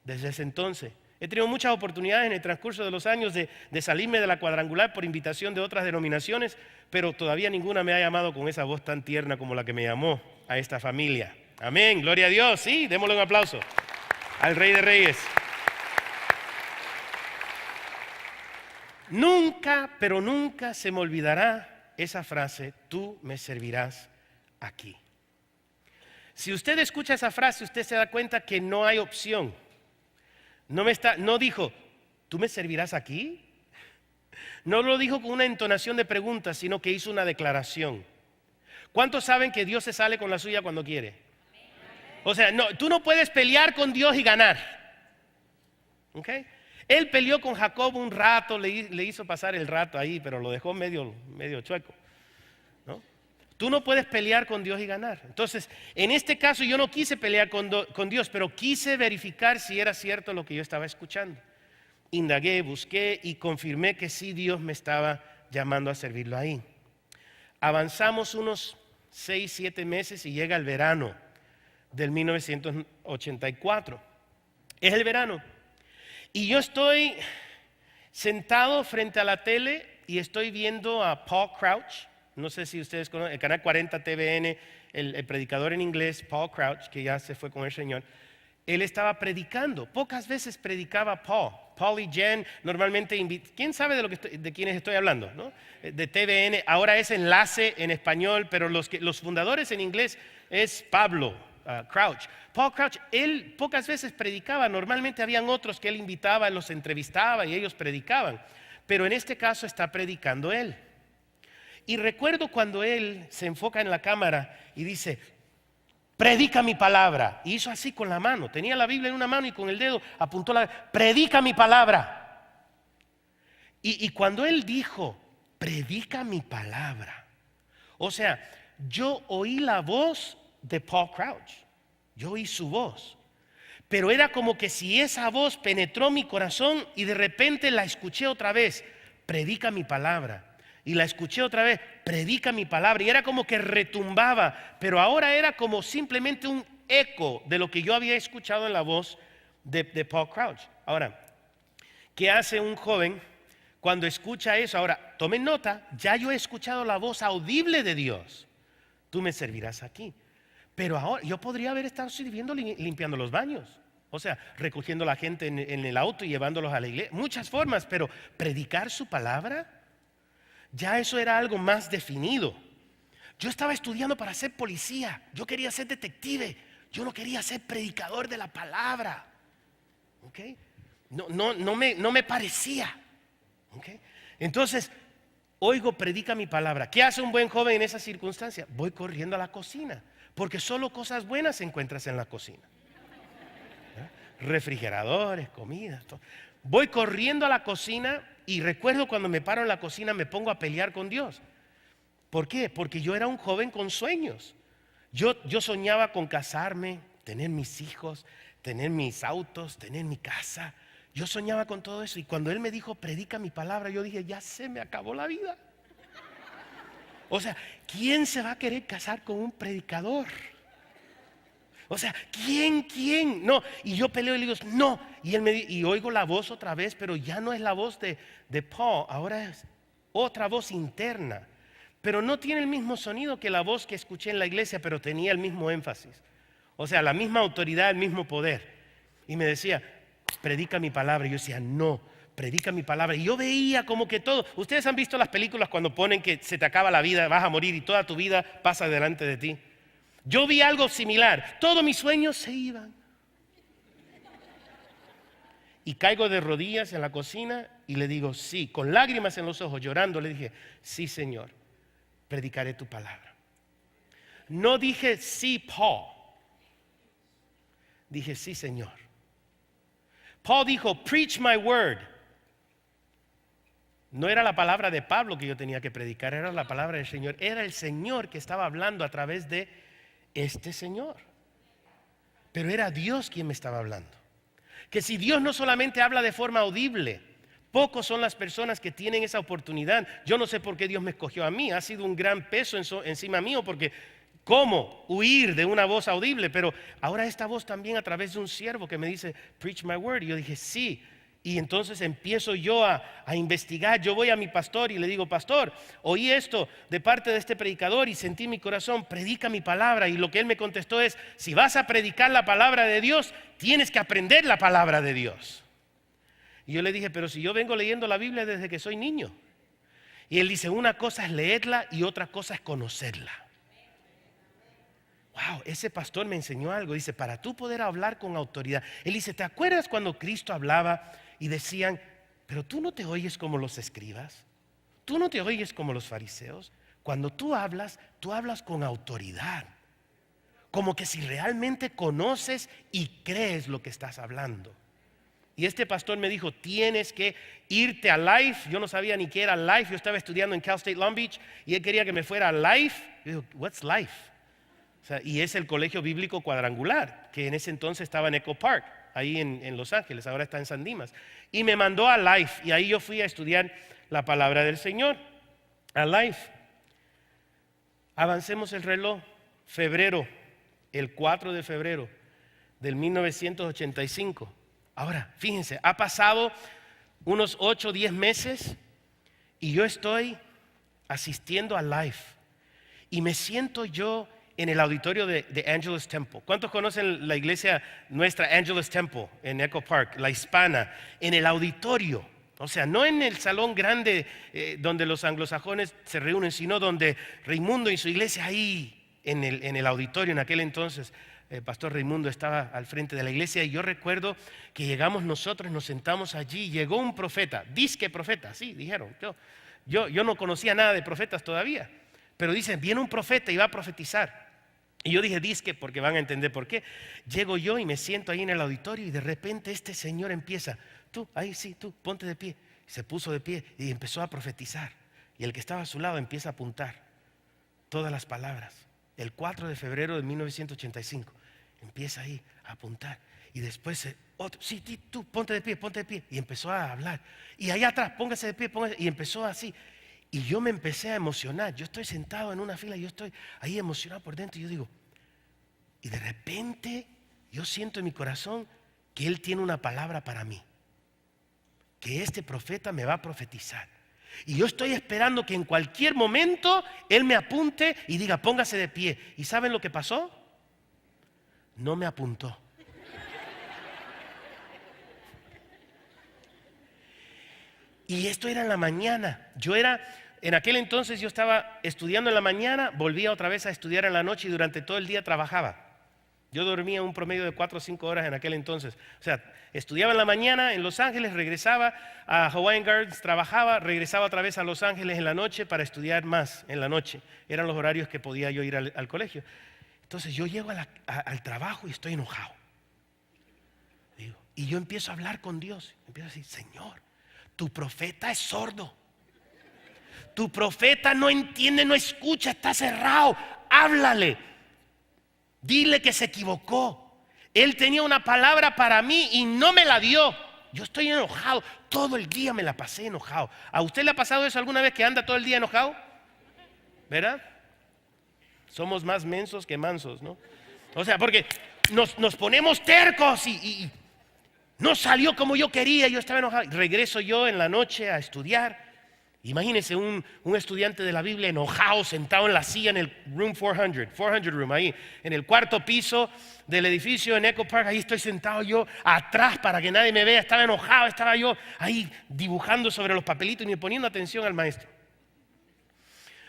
Desde ese entonces he tenido muchas oportunidades en el transcurso de los años de salirme de la cuadrangular por invitación de otras denominaciones, pero todavía ninguna me ha llamado con esa voz tan tierna como la que me llamó a esta familia. Amén, gloria a Dios. Sí, démosle un aplauso al Rey de Reyes. Nunca, pero nunca se me olvidará esa frase, tú me servirás aquí. Si usted escucha esa frase, usted se da cuenta que no hay opción. No dijo, ¿tú me servirás aquí? No lo dijo con una entonación de pregunta, sino que hizo una declaración. ¿Cuántos saben que Dios se sale con la suya cuando quiere? O sea, tú no puedes pelear con Dios y ganar. ¿Ok? Él peleó con Jacob un rato, le hizo pasar el rato ahí, pero lo dejó medio chueco, ¿no? Tú no puedes pelear con Dios y ganar. Entonces, en este caso yo no quise pelear con Dios, pero quise verificar si era cierto lo que yo estaba escuchando. Indagué, busqué y confirmé que sí, Dios me estaba llamando a servirlo ahí. Avanzamos unos 6, 7 meses y llega el verano del 1984. Es el verano. Y yo estoy sentado frente a la tele y estoy viendo a Paul Crouch. No sé si ustedes conocen, el canal 40 TVN, el predicador en inglés, Paul Crouch, que ya se fue con el Señor. Él estaba predicando. Pocas veces predicaba Paul. Paul y Jen normalmente ¿quién sabe de quiénes estoy hablando? ¿No? De TVN. Ahora es Enlace en español, pero los fundadores en inglés es Pablo Crouch. Paul Crouch, él pocas veces predicaba. Normalmente habían otros que él invitaba, los entrevistaba y ellos predicaban. Pero en este caso está predicando él. Y recuerdo cuando él se enfoca en la cámara y dice, predica mi palabra. Y hizo así con la mano. Tenía la Biblia en una mano y con el dedo apuntó predica mi palabra. Y cuando él dijo, predica mi palabra. O sea, yo oí la voz de Paul Crouch. Yo oí su voz. Pero era como que si esa voz penetró mi corazón y de repente la escuché otra vez. Predica mi palabra. Y la escuché otra vez, predica mi palabra. Y era como que retumbaba, pero ahora era como simplemente un eco de lo que yo había escuchado en la voz de Paul Crouch. Ahora, ¿qué hace un joven cuando escucha eso? Ahora, tomen nota, ya yo he escuchado la voz audible de Dios. Tú me servirás aquí. Pero ahora, yo podría haber estado sirviendo, limpiando los baños. O sea, recogiendo a la gente en el auto y llevándolos a la iglesia. Muchas formas, pero predicar su palabra, ya eso era algo más definido. Yo estaba estudiando para ser policía. Yo quería ser detective. Yo no quería ser predicador de la palabra. ¿Okay? No me parecía. ¿Okay? Entonces, oigo, predica mi palabra. ¿Qué hace un buen joven en esa circunstancia? Voy corriendo a la cocina, porque solo cosas buenas encuentras en la cocina. Refrigeradores, comidas, todo. Voy corriendo a la cocina y recuerdo cuando me paro en la cocina me pongo a pelear con Dios. ¿Por qué? Porque yo era un joven con sueños. Yo soñaba con casarme, tener mis hijos, tener mis autos, tener mi casa. Yo soñaba con todo eso y cuando Él me dijo, predica mi palabra, yo dije, ya se me acabó la vida. O sea, ¿quién se va a querer casar con un predicador? O sea, ¿quién? No, y yo peleo y le digo, no. Y él y oigo la voz otra vez, pero ya no es la voz de Paul, ahora es otra voz interna. Pero no tiene el mismo sonido que la voz que escuché en la iglesia, pero tenía el mismo énfasis. O sea, la misma autoridad, el mismo poder. Y me decía, predica mi palabra. Y yo decía, no, predica mi palabra. Y yo veía como que todo. Ustedes han visto las películas cuando ponen que se te acaba la vida, vas a morir y toda tu vida pasa delante de ti. Yo vi algo similar. Todos mis sueños se iban. Y caigo de rodillas en la cocina y le digo, sí, con lágrimas en los ojos, llorando, le dije, sí, Señor, predicaré tu palabra. No dije, sí, Paul. Dije, sí, Señor. Paul dijo, preach my word. No era la palabra de Pablo que yo tenía que predicar, era la palabra del Señor. Era el Señor que estaba hablando a través de este Señor. Pero era Dios quien me estaba hablando. Que si Dios no solamente habla de forma audible, pocos son las personas que tienen esa oportunidad. Yo no sé por qué Dios me escogió a mí. Ha sido un gran peso encima mío porque ¿cómo huir de una voz audible? Pero ahora esta voz también a través de un siervo que me dice, preach my word. Y yo dije, sí. Y entonces empiezo yo a investigar. Yo voy a mi pastor y le digo, pastor, oí esto de parte de este predicador y sentí en mi corazón, predica mi palabra. Y lo que él me contestó es, si vas a predicar la palabra de Dios, tienes que aprender la palabra de Dios. Y yo le dije, pero si yo vengo leyendo la Biblia desde que soy niño. Y él dice, una cosa es leerla y otra cosa es conocerla. Wow, ese pastor me enseñó algo. Dice, para tú poder hablar con autoridad. Él dice, ¿te acuerdas cuando Cristo hablaba y decían, pero tú no te oyes como los escribas? ¿Tú no te oyes como los fariseos? Cuando tú hablas con autoridad. Como que si realmente conoces y crees lo que estás hablando. Y este pastor me dijo, tienes que irte a Life. Yo no sabía ni qué era Life. Yo estaba estudiando en Cal State Long Beach y él quería que me fuera a Life. Yo digo, what's Life? O sea, y es el colegio bíblico cuadrangular, que en ese entonces estaba en Echo Park, ahí en Los Ángeles, ahora está en San Dimas. Y me mandó a Life y ahí yo fui a estudiar la palabra del Señor, a Life. Avancemos el reloj, febrero, el 4 de febrero del 1985. Ahora, fíjense, ha pasado unos 8 o 10 meses y yo estoy asistiendo a Life y me siento yo en el auditorio de Angelus Temple. ¿Cuántos conocen la iglesia nuestra Angelus Temple en Echo Park, la hispana? En el auditorio, o sea, no en el salón grande donde los anglosajones se reúnen, sino donde Raimundo y su iglesia ahí en el auditorio en aquel entonces. El pastor Raimundo estaba al frente de la iglesia y yo recuerdo que llegamos nosotros, nos sentamos allí, llegó un profeta, disque profeta, sí, dijeron. Yo no conocía nada de profetas todavía, pero dicen, viene un profeta y va a profetizar. Y yo dije, disque, porque van a entender por qué. Llego yo y me siento ahí en el auditorio y de repente este señor empieza, tú, ahí sí, tú, ponte de pie. Se puso de pie y empezó a profetizar. Y el que estaba a su lado empieza a apuntar todas las palabras. El 4 de febrero de 1985 empieza ahí a apuntar. Y después otro, sí, tú, ponte de pie. Y empezó a hablar. Y allá atrás, póngase de pie, y empezó así. Y yo me empecé a emocionar. Yo estoy sentado en una fila, yo estoy ahí emocionado por dentro. Y yo digo, y de repente yo siento en mi corazón que Él tiene una palabra para mí. Que este profeta me va a profetizar. Y yo estoy esperando que en cualquier momento Él me apunte y diga, póngase de pie. ¿Y saben lo que pasó? No me apuntó. Y esto era en la mañana. En aquel entonces yo estaba estudiando en la mañana, volvía otra vez a estudiar en la noche y durante todo el día trabajaba. Yo dormía un promedio de 4 o 5 horas en aquel entonces. O sea, estudiaba en la mañana en Los Ángeles, regresaba a Hawaiian Gardens, trabajaba, regresaba otra vez a Los Ángeles en la noche para estudiar más en la noche. Eran los horarios que podía yo ir al colegio. Entonces yo llego al trabajo y estoy enojado. Y yo empiezo a hablar con Dios. Empiezo a decir, Señor, tu profeta es sordo. Tu profeta no entiende, no escucha, está cerrado. Háblale. Dile que se equivocó. Él tenía una palabra para mí y no me la dio. Yo estoy enojado. Todo el día me la pasé enojado. ¿A usted le ha pasado eso alguna vez que anda todo el día enojado? ¿Verdad? Somos más mensos que mansos, ¿no? O sea, porque nos ponemos tercos y no salió como yo quería. Yo estaba enojado. Regreso yo en la noche a estudiar. Imagínense un estudiante de la Biblia enojado, sentado en la silla en el room 400 room, ahí en el cuarto piso del edificio en Echo Park. Ahí estoy sentado yo atrás para que nadie me vea. Estaba enojado, estaba yo ahí dibujando sobre los papelitos y ni poniendo atención al maestro.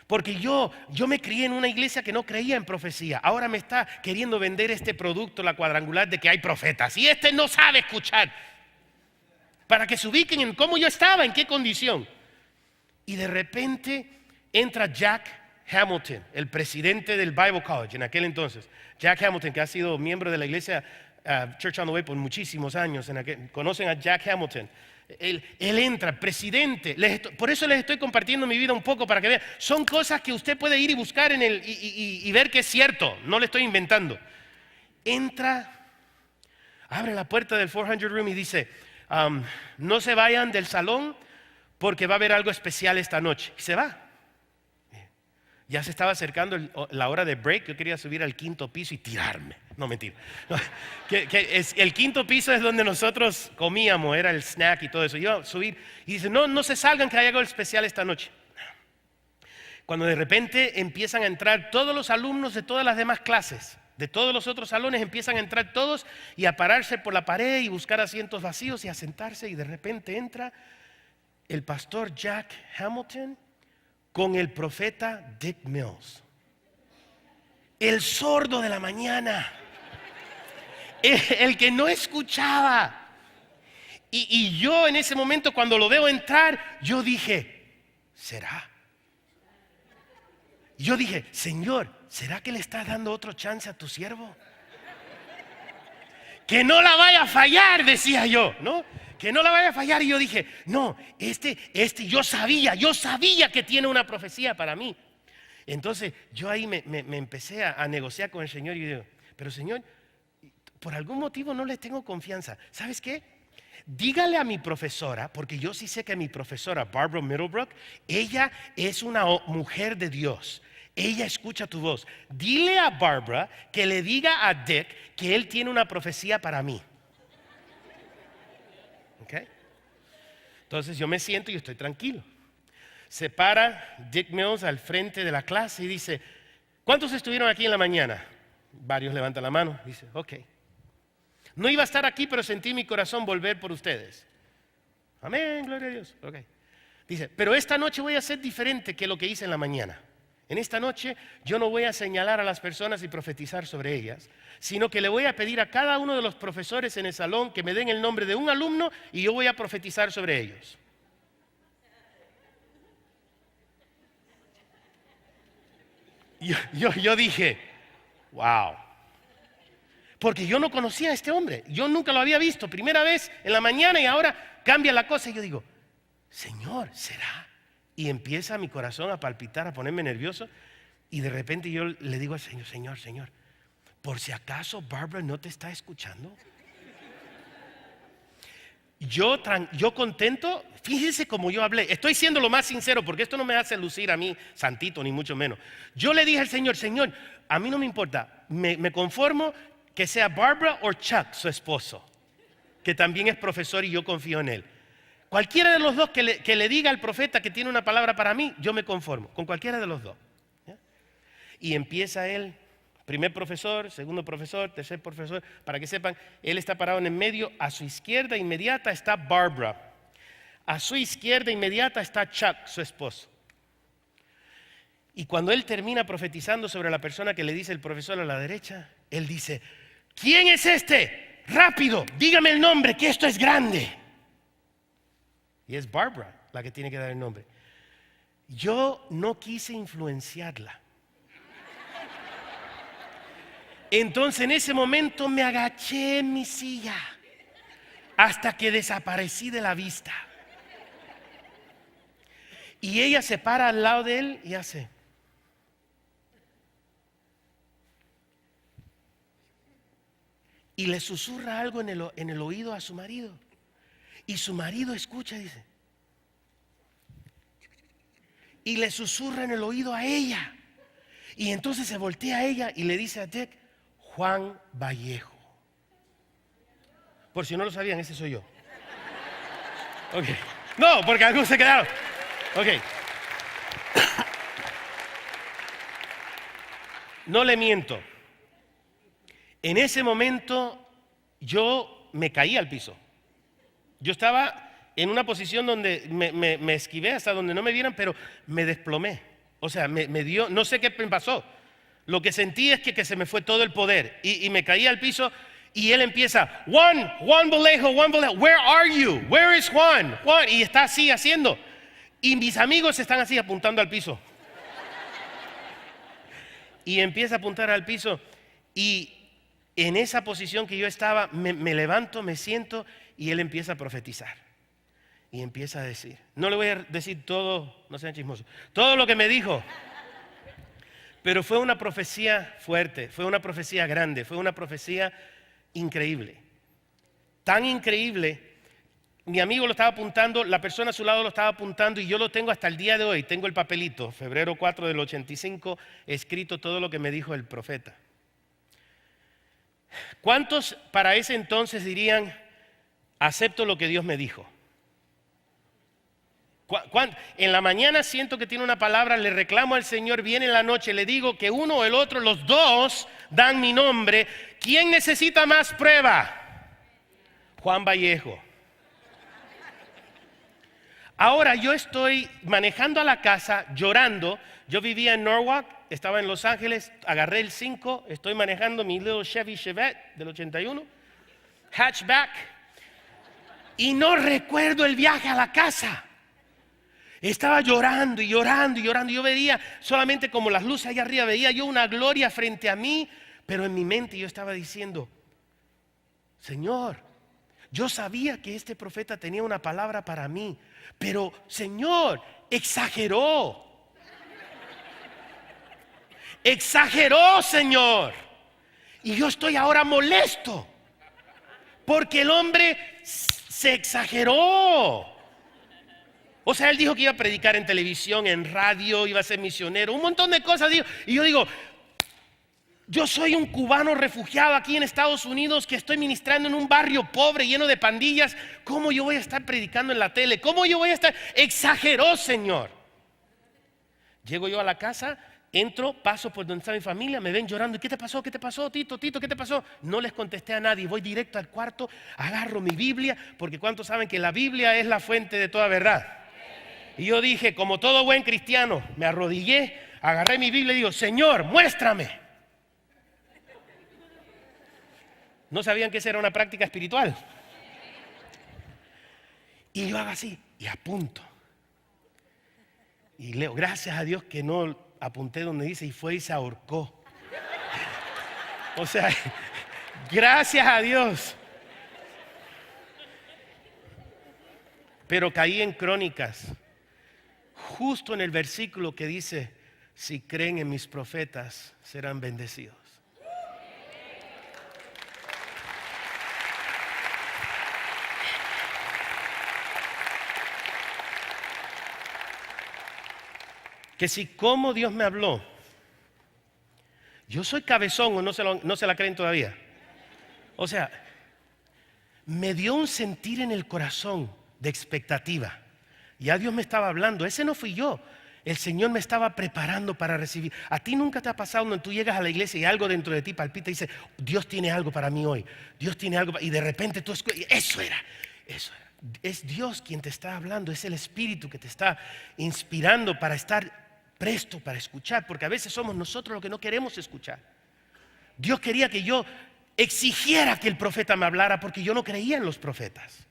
Porque yo me crié en una iglesia que no creía en profecía. Ahora me está queriendo vender este producto, la cuadrangular, de que hay profetas. Y este no sabe escuchar. Para que se ubiquen en cómo yo estaba, en qué condición. Y de repente entra Jack Hamilton, el presidente del Bible College en aquel entonces. Jack Hamilton, que ha sido miembro de la iglesia Church on the Way por muchísimos años. ¿Conocen a Jack Hamilton? Él entra, presidente. Por eso les estoy compartiendo mi vida un poco para que vean. Son cosas que usted puede ir y buscar y ver que es cierto. No le estoy inventando. Entra, abre la puerta del 400 room y dice, no se vayan del salón porque va a haber algo especial esta noche. Y se va. Ya se estaba acercando la hora de break. Yo quería subir al 5º piso y tirarme. No, mentira. No, el 5º piso es donde nosotros comíamos, era el snack y todo eso. Iba a subir y dice, no se salgan que hay algo especial esta noche. Cuando de repente empiezan a entrar todos los alumnos de todas las demás clases, de todos los otros salones, empiezan a entrar todos y a pararse por la pared y buscar asientos vacíos y a sentarse, y de repente entra el pastor Jack Hamilton con el profeta Dick Mills, el sordo de la mañana, el que no escuchaba. Y yo en ese momento, cuando lo veo entrar, yo dije, ¿será? Yo dije, Señor, ¿será que le estás dando otro chance a tu siervo? Que no la vaya a fallar, decía yo, ¿no? Que no la vaya a fallar. Y yo dije, no, yo sabía que tiene una profecía para mí. Entonces yo ahí me empecé a negociar con el Señor y digo, pero Señor, por algún motivo no le tengo confianza. ¿Sabes qué? Dígale a mi profesora, porque yo sí sé que mi profesora, Barbara Middlebrook, ella es una mujer de Dios. Ella escucha tu voz. Dile a Barbara que le diga a Dick que él tiene una profecía para mí. ¿Okay? Entonces yo me siento y estoy tranquilo. Se para Dick Mills al frente de la clase y dice, ¿cuántos estuvieron aquí en la mañana? Varios levantan la mano. Dice, ok. No iba a estar aquí, pero sentí mi corazón volver por ustedes. Amén, gloria a Dios. Okay. Dice, pero esta noche voy a hacer diferente que lo que hice en la mañana. En esta noche yo no voy a señalar a las personas y profetizar sobre ellas, sino que le voy a pedir a cada uno de los profesores en el salón que me den el nombre de un alumno y yo voy a profetizar sobre ellos. Yo dije, wow. Porque yo no conocía a este hombre, yo nunca lo había visto, primera vez en la mañana y ahora cambia la cosa. Y yo digo, Señor, ¿será? Y empieza mi corazón a palpitar, a ponerme nervioso. Y de repente yo le digo al Señor, Señor, por si acaso Barbara no te está escuchando. Yo contento, fíjense cómo yo hablé. Estoy siendo lo más sincero porque esto no me hace lucir a mí santito ni mucho menos. Yo le dije al Señor, a mí no me importa, me conformo que sea Barbara o Chuck, su esposo, que también es profesor y yo confío en él. Cualquiera de los dos que le diga al profeta que tiene una palabra para mí, yo me conformo, con cualquiera de los dos. ¿Ya? Y empieza él, primer profesor, segundo profesor, tercer profesor, para que sepan, él está parado en el medio, a su izquierda inmediata está Barbara. A su izquierda inmediata está Chuck, su esposo. Y cuando él termina profetizando sobre la persona que le dice el profesor a la derecha, él dice, ¿quién es este? Rápido, dígame el nombre, que esto es grande. Y es Barbara la que tiene que dar el nombre. Yo no quise influenciarla. Entonces en ese momento me agaché en mi silla hasta que desaparecí de la vista. Y ella se para al lado de él y hace. Y le susurra algo en el oído a su marido. Y su marido escucha y dice. Y le susurra en el oído a ella. Y entonces se voltea a ella y le dice a Dick, Juan Vallejo. Por si no lo sabían, ese soy yo. Ok. No, porque algunos se quedaron. Ok. No le miento. En ese momento yo me caí al piso. Yo estaba en una posición donde me esquivé hasta donde no me vieran, pero me desplomé. O sea, me dio, no sé qué me pasó. Lo que sentí es que se me fue todo el poder. Y me caí al piso y él empieza, Juan Vallejo, where are you? Where is Juan? Y está así haciendo. Y mis amigos están así apuntando al piso. Y empieza a apuntar al piso y en esa posición que yo estaba, me levanto, me siento y él empieza a profetizar. Y empieza a decir, no le voy a decir todo, no sean chismosos, todo lo que me dijo. Pero fue una profecía fuerte, fue una profecía grande, fue una profecía increíble. Tan increíble, mi amigo lo estaba apuntando, la persona a su lado lo estaba apuntando y yo lo tengo hasta el día de hoy. Tengo el papelito, febrero 4 del 85, escrito todo lo que me dijo el profeta. ¿Cuántos para ese entonces dirían, acepto lo que Dios me dijo? En la mañana siento que tiene una palabra, le reclamo al Señor, viene en la noche, le digo que uno o el otro, los dos dan mi nombre. ¿Quién necesita más prueba? Juan Vallejo. Ahora yo estoy manejando a la casa llorando. Yo vivía en Norwalk, estaba en Los Ángeles, agarré el 5, estoy manejando mi little Chevy Chevette del 81, hatchback, y no recuerdo el viaje a la casa. Estaba llorando y llorando y llorando. Yo veía solamente como las luces allá arriba, veía yo una gloria frente a mí, pero en mi mente yo estaba diciendo, Señor, yo sabía que este profeta tenía una palabra para mí, pero Señor, exageró. Exageró, Señor. Y yo estoy ahora molesto porque el hombre se exageró. O sea, él dijo que iba a predicar en televisión, en radio, iba a ser misionero, un montón de cosas. Y yo digo, yo soy un cubano refugiado aquí en Estados Unidos que estoy ministrando en un barrio pobre lleno de pandillas. ¿Cómo yo voy a estar predicando en la tele? ¿Cómo yo voy a estar? Exageró, Señor. Llego yo a la casa, entro, paso por donde está mi familia, me ven llorando. ¿Y qué te pasó? ¿Qué te pasó, Tito? ¿Qué te pasó? No les contesté a nadie. Voy directo al cuarto, agarro mi Biblia, porque ¿cuántos saben que la Biblia es la fuente de toda verdad? Y yo dije, como todo buen cristiano, me arrodillé, agarré mi Biblia y digo, Señor, muéstrame. No sabían que esa era una práctica espiritual. Y yo hago así, y apunto. Y leo, gracias a Dios que no apunté donde dice, y fue y se ahorcó. O sea, gracias a Dios. Pero caí en Crónicas, justo en el versículo que dice, si creen en mis profetas, serán bendecidos. Que si como Dios me habló, yo soy cabezón o no se la creen todavía. O sea, me dio un sentir en el corazón de expectativa. Ya Dios me estaba hablando, ese no fui yo. El Señor me estaba preparando para recibir. A ti nunca te ha pasado cuando tú llegas a la iglesia y algo dentro de ti palpita y dice, Dios tiene algo para mí hoy. Dios tiene algo y de repente tú escuchas, eso era. es Dios quien te está hablando, es el Espíritu que te está inspirando para estar presto para escuchar, porque a veces somos nosotros los que no queremos escuchar. Dios quería que yo exigiera que el profeta me hablara porque yo no creía en los profetas.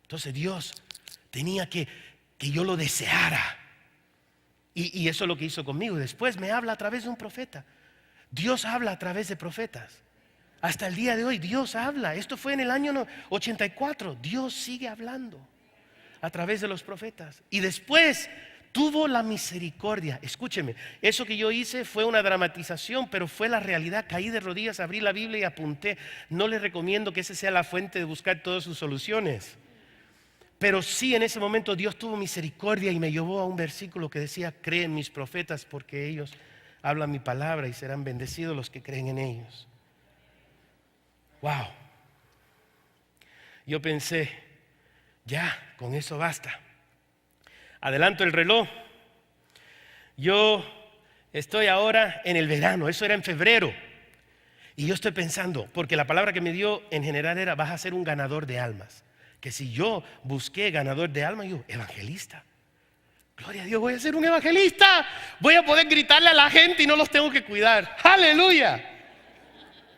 Entonces Dios tenía que yo lo deseara. Y eso es lo que hizo conmigo. Después me habla a través de un profeta. Dios habla a través de profetas. Hasta el día de hoy Dios habla. Esto fue en el año 84. Dios sigue hablando a través de los profetas. Y después tuvo la misericordia. Escúcheme, eso que yo hice fue una dramatización, pero fue la realidad. Caí de rodillas, abrí la Biblia y apunté. No les recomiendo que esa sea la fuente de buscar todas sus soluciones. Pero sí, en ese momento Dios tuvo misericordia y me llevó a un versículo que decía: creen mis profetas porque ellos hablan mi palabra y serán bendecidos los que creen en ellos. Wow. Yo pensé, ya, con eso basta. Adelanto el reloj. Yo estoy ahora en el verano, eso era en febrero. Y yo estoy pensando, porque la palabra que me dio en general era: vas a ser un ganador de almas. Que si yo busqué ganador de almas, yo, evangelista. Gloria a Dios, voy a ser un evangelista. Voy a poder gritarle a la gente y no los tengo que cuidar. ¡Aleluya!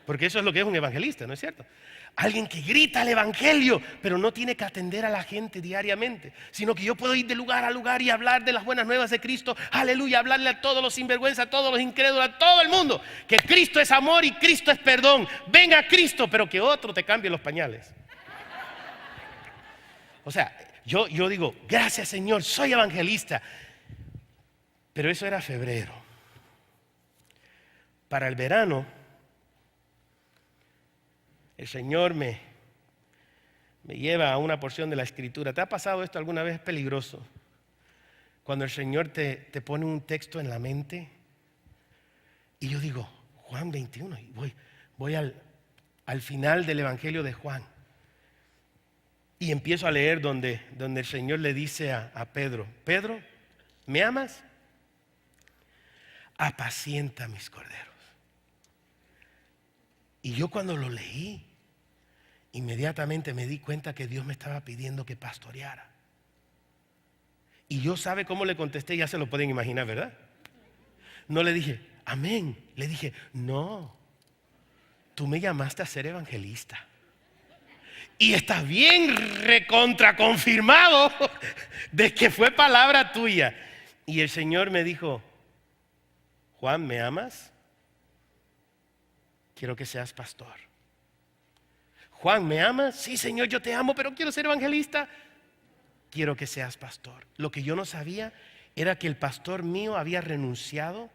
Porque eso es lo que es un evangelista, ¿no es cierto? Alguien que grita el evangelio, pero no tiene que atender a la gente diariamente, sino que yo puedo ir de lugar a lugar y hablar de las buenas nuevas de Cristo. Aleluya, hablarle a todos los sinvergüenza, a todos los incrédulos, a todo el mundo, que Cristo es amor y Cristo es perdón. Venga a Cristo, pero que otro te cambie los pañales. O sea, yo digo, gracias Señor, soy evangelista. Pero eso era febrero. Para el verano, el Señor me lleva a una porción de la Escritura. ¿Te ha pasado esto alguna vez? Es peligroso. Cuando el Señor te pone un texto en la mente y yo digo, Juan 21, y voy al final del Evangelio de Juan. Y empiezo a leer donde el Señor le dice a Pedro: Pedro, ¿me amas? Apacienta mis corderos. Y yo cuando lo leí, inmediatamente me di cuenta que Dios me estaba pidiendo que pastoreara. Y yo, ¿sabe cómo le contesté? Ya se lo pueden imaginar, ¿verdad? No le dije, amén. Le dije, no, tú me llamaste a ser evangelista. Y está bien recontra confirmado de que fue palabra tuya. Y el Señor me dijo: Juan, ¿me amas? Quiero que seas pastor. Juan, ¿me amas? Sí, Señor, yo te amo, pero quiero ser evangelista. Quiero que seas pastor. Lo que yo no sabía era que el pastor mío había renunciado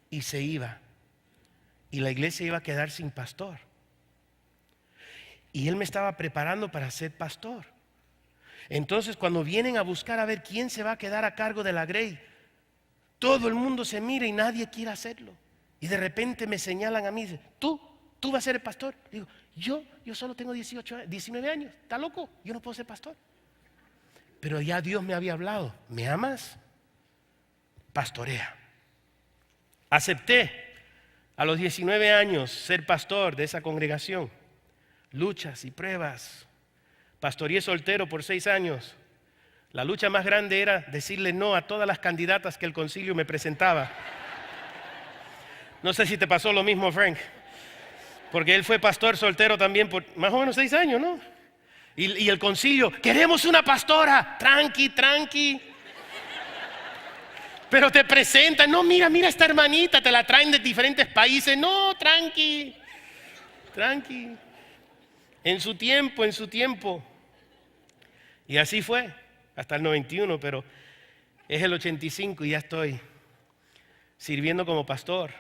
y se iba. Y la iglesia iba a quedar sin pastor. Y él me estaba preparando para ser pastor. Entonces, cuando vienen a buscar a ver quién se va a quedar a cargo de la Grey, todo el mundo se mira y nadie quiere hacerlo. Y de repente me señalan a mí y dicen, tú vas a ser el pastor. Digo, yo solo tengo 19 años. ¿Está loco? Yo no puedo ser pastor. Pero ya Dios me había hablado. ¿Me amas? Pastorea. Acepté a los 19 años ser pastor de esa congregación. Luchas y pruebas. Pastoreé soltero por 6 años. La lucha más grande era decirle no a todas las candidatas que el concilio me presentaba. No sé si te pasó lo mismo, Frank, porque él fue pastor soltero también por más o menos 6 años, ¿no? Y el concilio, queremos una pastora, tranqui. Pero te presentan, no, mira esta hermanita, te la traen de diferentes países, no, tranqui. En su tiempo. Y así fue, hasta el 91, pero es el 85 y ya estoy sirviendo como pastor.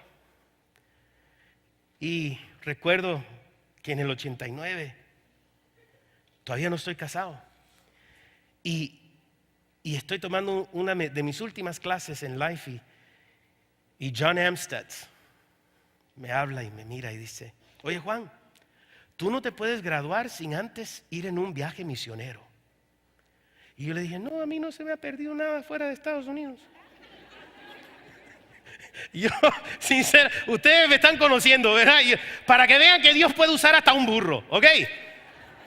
Y recuerdo que en el 89 todavía no estoy casado. Y estoy tomando una de mis últimas clases en Life y John Amstead me habla y me mira y dice, oye Juan, tú no te puedes graduar sin antes ir en un viaje misionero. Y yo le dije, no, a mí no se me ha perdido nada fuera de Estados Unidos. Yo, sincero, ustedes me están conociendo, ¿verdad? Para que vean que Dios puede usar hasta un burro, ¿ok?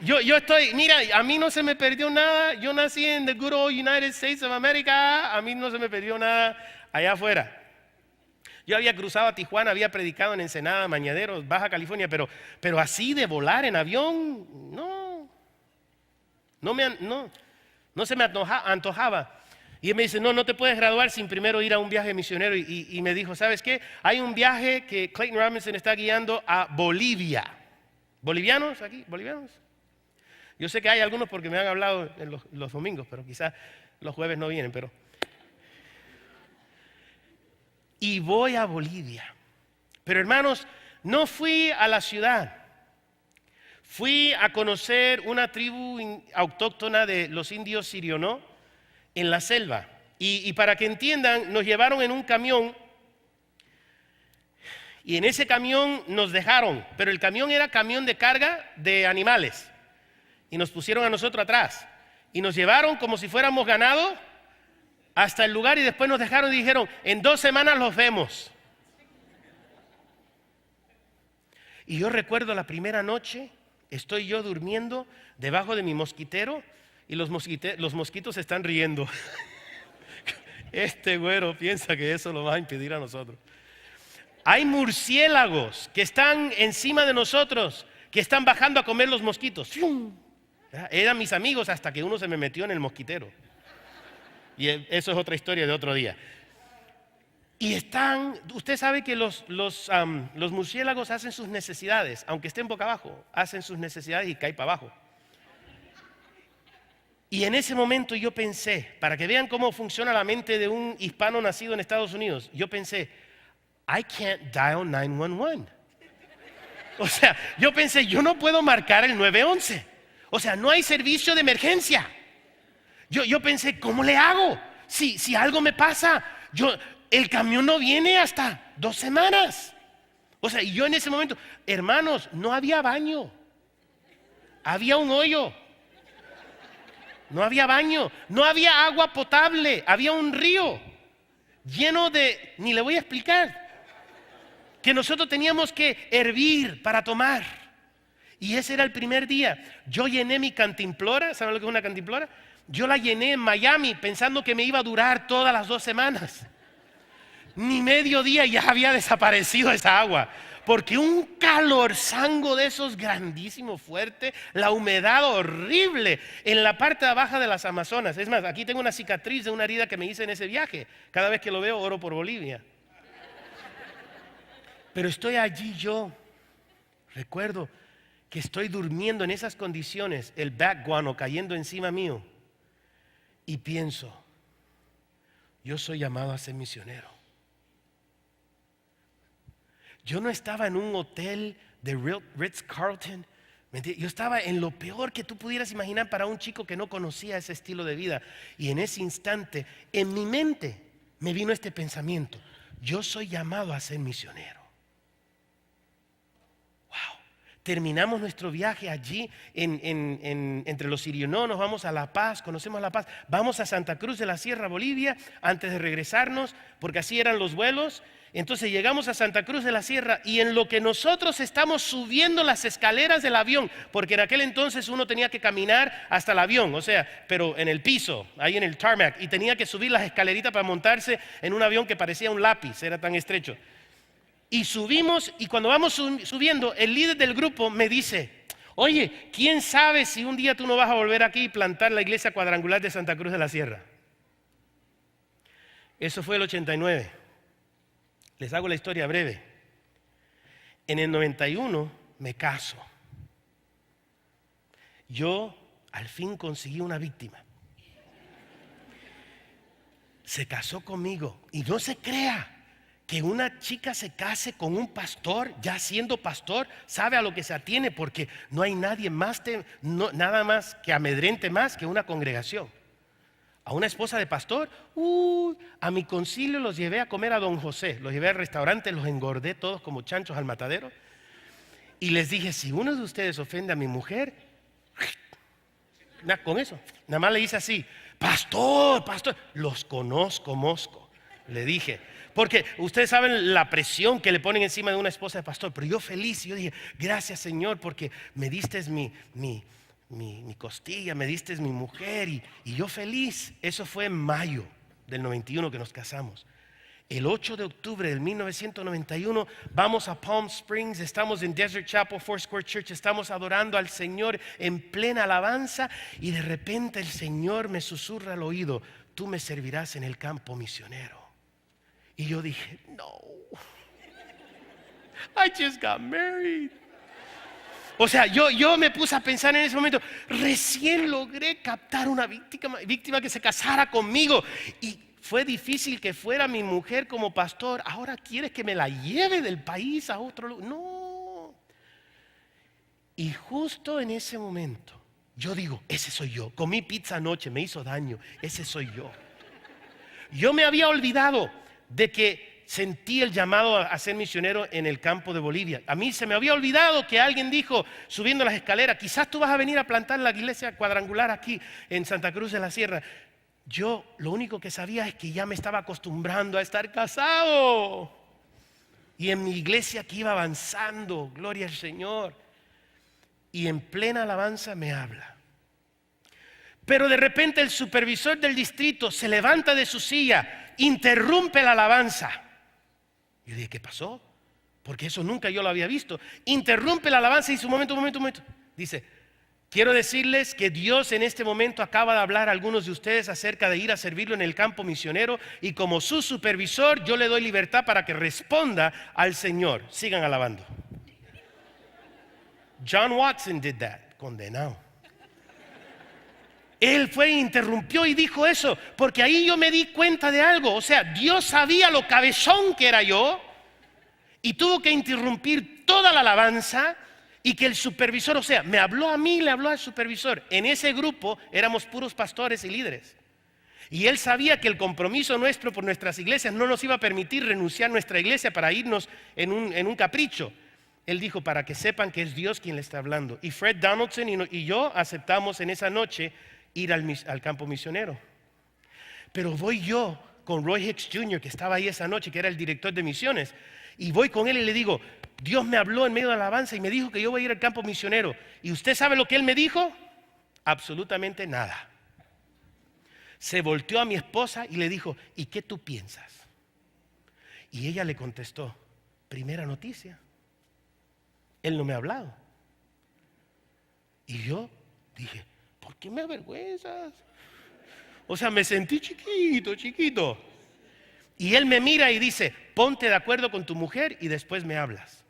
Yo estoy, mira, a mí no se me perdió nada. Yo nací en the good old United States of America. A mí no se me perdió nada allá afuera. Yo había cruzado a Tijuana, había predicado en Ensenada, Mañaderos, Baja California, pero así de volar en avión, no se me antojaba. Y él me dice, no te puedes graduar sin primero ir a un viaje misionero. Y me dijo, ¿sabes qué? Hay un viaje que Clayton Robinson está guiando a Bolivia. ¿Bolivianos aquí? ¿Bolivianos? Yo sé que hay algunos porque me han hablado en los domingos, pero quizás los jueves no vienen, Y voy a Bolivia. Pero hermanos, no fui a la ciudad. Fui a conocer una tribu autóctona de los indios Sirionó en la selva. Y para que entiendan, nos llevaron en un camión. Y en ese camión nos dejaron. Pero el camión era camión de carga de animales. Y nos pusieron a nosotros atrás. Y nos llevaron como si fuéramos ganado hasta el lugar y después nos dejaron y dijeron, en 2 semanas los vemos. Y yo recuerdo la primera noche, estoy yo durmiendo debajo de mi mosquitero y los mosquitos están riendo. Este güero piensa que eso lo va a impedir a nosotros. Hay murciélagos que están encima de nosotros, que están bajando a comer los mosquitos. ¡Fium! Eran mis amigos hasta que uno se me metió en el mosquitero. Y eso es otra historia de otro día. Y usted sabe que los murciélagos hacen sus necesidades, aunque estén boca abajo, hacen sus necesidades y caen para abajo. Y en ese momento yo pensé, para que vean cómo funciona la mente de un hispano nacido en Estados Unidos, yo pensé, I can't dial 911. O sea, yo pensé, yo no puedo marcar el 911. O sea, no hay servicio de emergencia. Yo pensé, ¿cómo le hago? Si algo me pasa, el camión no viene hasta 2 semanas. O sea, y yo en ese momento, hermanos, no había baño. Había un hoyo. No había baño. No había agua potable. Había un río lleno de, ni le voy a explicar, que nosotros teníamos que hervir para tomar. Y ese era el primer día. Yo llené mi cantimplora. ¿Saben lo que es una cantimplora? Yo la llené en Miami pensando que me iba a durar todas las 2 semanas. Ni medio día ya había desaparecido esa agua. Porque un calorzango de esos grandísimo, fuerte, la humedad horrible en la parte baja de las Amazonas. Es más, aquí tengo una cicatriz de una herida que me hice en ese viaje. Cada vez que lo veo oro por Bolivia. Pero estoy allí yo. Recuerdo que estoy durmiendo en esas condiciones, el backguano cayendo encima mío. Y pienso, yo soy llamado a ser misionero. Yo no estaba en un hotel de Ritz-Carlton. Yo estaba en lo peor que tú pudieras imaginar para un chico que no conocía ese estilo de vida. Y en ese instante, en mi mente, me vino este pensamiento. Yo soy llamado a ser misionero. Terminamos nuestro viaje allí entre los Sirionó, nos vamos a La Paz, conocemos La Paz, vamos a Santa Cruz de la Sierra, Bolivia, antes de regresarnos, porque así eran los vuelos. Entonces llegamos a Santa Cruz de la Sierra y en lo que nosotros estamos subiendo las escaleras del avión, porque en aquel entonces uno tenía que caminar hasta el avión, o sea, pero en el piso, ahí en el tarmac, y tenía que subir las escaleritas para montarse en un avión que parecía un lápiz, era tan estrecho. Y subimos, y cuando vamos subiendo, el líder del grupo me dice, oye, ¿quién sabe si un día tú no vas a volver aquí y plantar la iglesia cuadrangular de Santa Cruz de la Sierra? Eso fue el 89. Les hago la historia breve. En el 91 me caso. Yo al fin conseguí una víctima. Se casó conmigo y no se crea que una chica se case con un pastor, ya siendo pastor, sabe a lo que se atiene, porque no hay nadie más, nada más que amedrente más que una congregación. A una esposa de pastor, a mi concilio los llevé a comer a Don José, los llevé al restaurante, los engordé todos como chanchos al matadero. Y les dije, si uno de ustedes ofende a mi mujer, con eso, nada más le hice así, pastor, los conozco, mosco, le dije. Porque ustedes saben la presión que le ponen encima de una esposa de pastor. Pero yo feliz, yo dije, gracias Señor, porque me diste mi costilla, me diste mi mujer y yo feliz. Eso fue en mayo del 91 que nos casamos. El 8 de octubre del 1991 vamos a Palm Springs, estamos en Desert Chapel, Foursquare Church, estamos adorando al Señor en plena alabanza y de repente el Señor me susurra al oído: tú me servirás en el campo misionero. Y yo dije, no, I just got married. O sea, yo me puse a pensar en ese momento, recién logré captar una víctima que se casara conmigo y fue difícil que fuera mi mujer como pastor. Ahora quieres que me la lleve del país a otro lugar. No. Y justo en ese momento, yo digo, ese soy yo. Comí pizza anoche, me hizo daño. Ese soy yo. Yo me había olvidado de que sentí el llamado a ser misionero en el campo de Bolivia. A mí se me había olvidado que alguien dijo, subiendo las escaleras, quizás tú vas a venir a plantar la iglesia cuadrangular aquí en Santa Cruz de la Sierra. Yo lo único que sabía es que ya me estaba acostumbrando a estar casado. Y en mi iglesia que iba avanzando, gloria al Señor. Y en plena alabanza me habla. Pero de repente el supervisor del distrito se levanta de su silla, interrumpe la alabanza. Yo dije, ¿qué pasó? Porque eso nunca yo lo había visto. Interrumpe la alabanza y dice, un momento. Dice, quiero decirles que Dios en este momento acaba de hablar a algunos de ustedes acerca de ir a servirlo en el campo misionero y como su supervisor yo le doy libertad para que responda al Señor. Sigan alabando. John Watson did that, condenado. Él fue e interrumpió y dijo eso, porque ahí yo me di cuenta de algo. O sea, Dios sabía lo cabezón que era yo y tuvo que interrumpir toda la alabanza. Y que el supervisor, o sea, me habló a mí, le habló al supervisor. En ese grupo éramos puros pastores y líderes. Y él sabía que el compromiso nuestro por nuestras iglesias no nos iba a permitir renunciar a nuestra iglesia para irnos en un capricho. Él dijo, para que sepan que es Dios quien le está hablando. Y Fred Donaldson y yo aceptamos en esa noche ir al campo misionero. Pero voy yo con Roy Hicks Jr., que estaba ahí esa noche, que era el director de misiones. Y voy con él y le digo, Dios me habló en medio de la alabanza y me dijo que yo voy a ir al campo misionero. ¿Y usted sabe lo que él me dijo? Absolutamente nada. Se volteó a mi esposa y le dijo, ¿y qué tú piensas? Y ella le contestó, primera noticia. Él no me ha hablado. Y yo dije, ¿por qué me avergüenzas? O sea, me sentí chiquito. Y él me mira y dice, ponte de acuerdo con tu mujer y después me hablas.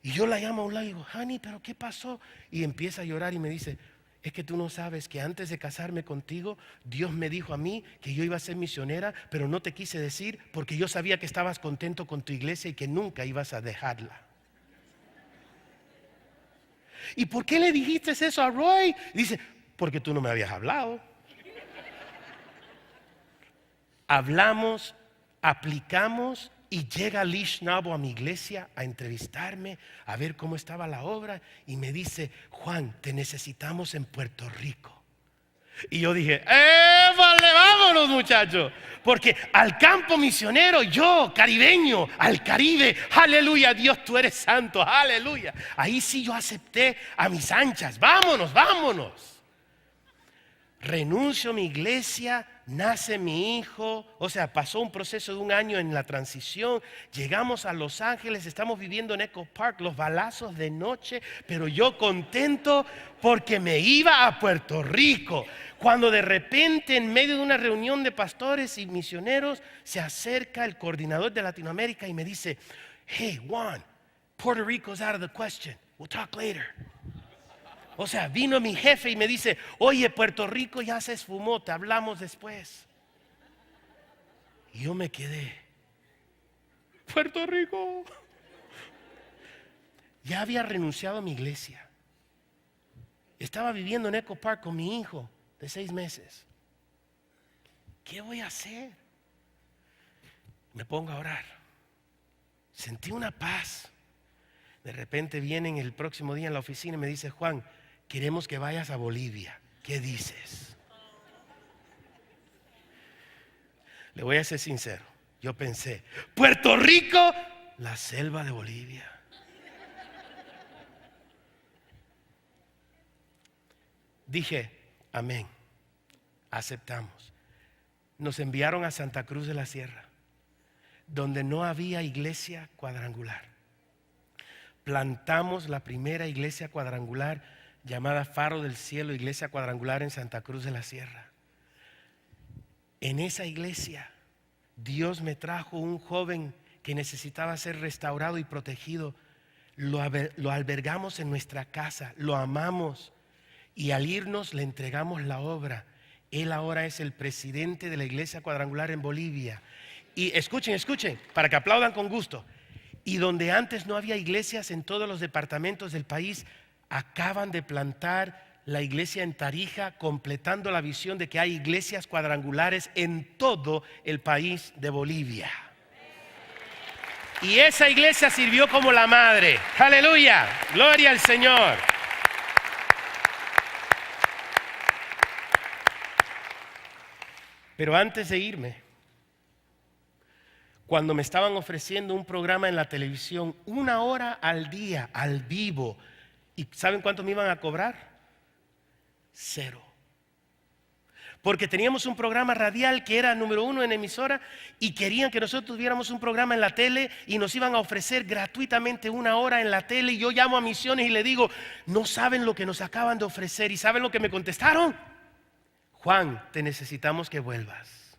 Y yo la llamo a un lado y digo, honey, ¿pero qué pasó? Y empieza a llorar y me dice, es que tú no sabes que antes de casarme contigo, Dios me dijo a mí que yo iba a ser misionera, pero no te quise decir porque yo sabía que estabas contento con tu iglesia y que nunca ibas a dejarla. ¿Y por qué le dijiste eso a Roy? Dice, porque tú no me habías hablado. Hablamos, aplicamos y llega Lish Nabo a mi iglesia a entrevistarme, a ver cómo estaba la obra y me dice, Juan, te necesitamos en Puerto Rico. Y yo dije, vale, vámonos muchachos, porque al campo misionero, yo, caribeño, al Caribe, aleluya, Dios, tú eres santo, aleluya. Ahí sí yo acepté a mis anchas, vámonos. Renuncio a mi iglesia, nace mi hijo, o sea, pasó un proceso de 1 año en la transición, llegamos a Los Ángeles, estamos viviendo en Echo Park, los balazos de noche, pero yo contento porque me iba a Puerto Rico. Cuando de repente en medio de una reunión de pastores y misioneros se acerca el coordinador de Latinoamérica y me dice, hey Juan, Puerto Rico's out of the question, we'll talk later. O sea, vino mi jefe y me dice, oye, Puerto Rico ya se esfumó, te hablamos después. Y yo me quedé, Puerto Rico. Ya había renunciado a mi iglesia. Estaba viviendo en Echo Park con mi hijo de 6 meses. ¿Qué voy a hacer? Me pongo a orar. Sentí una paz. De repente vienen el próximo día en la oficina y me dice, Juan, queremos que vayas a Bolivia. ¿Qué dices? Le voy a ser sincero. Yo pensé, Puerto Rico, la selva de Bolivia. Dije, amén, aceptamos. Nos enviaron a Santa Cruz de la Sierra, donde no había iglesia cuadrangular. Plantamos la primera iglesia cuadrangular llamada Faro del Cielo, iglesia cuadrangular en Santa Cruz de la Sierra. En esa iglesia Dios me trajo un joven que necesitaba ser restaurado y protegido. Lo albergamos en nuestra casa, lo amamos y al irnos le entregamos la obra. Él ahora es el presidente de la iglesia cuadrangular en Bolivia. Y escuchen, para que aplaudan con gusto. Y donde antes no había iglesias en todos los departamentos del país, acaban de plantar la iglesia en Tarija, completando la visión de que hay iglesias cuadrangulares en todo el país de Bolivia. Y esa iglesia sirvió como la madre. Aleluya, gloria al Señor. Pero antes de irme, cuando me estaban ofreciendo un programa en la televisión, 1 hora al día, al vivo, ¿y saben cuánto me iban a cobrar? 0. Porque teníamos un programa radial que era número 1 en emisora y querían que nosotros tuviéramos un programa en la tele y nos iban a ofrecer gratuitamente 1 hora en la tele. Y yo llamo a Misiones y le digo, no saben lo que nos acaban de ofrecer. ¿Y saben lo que me contestaron? Juan, te necesitamos que vuelvas.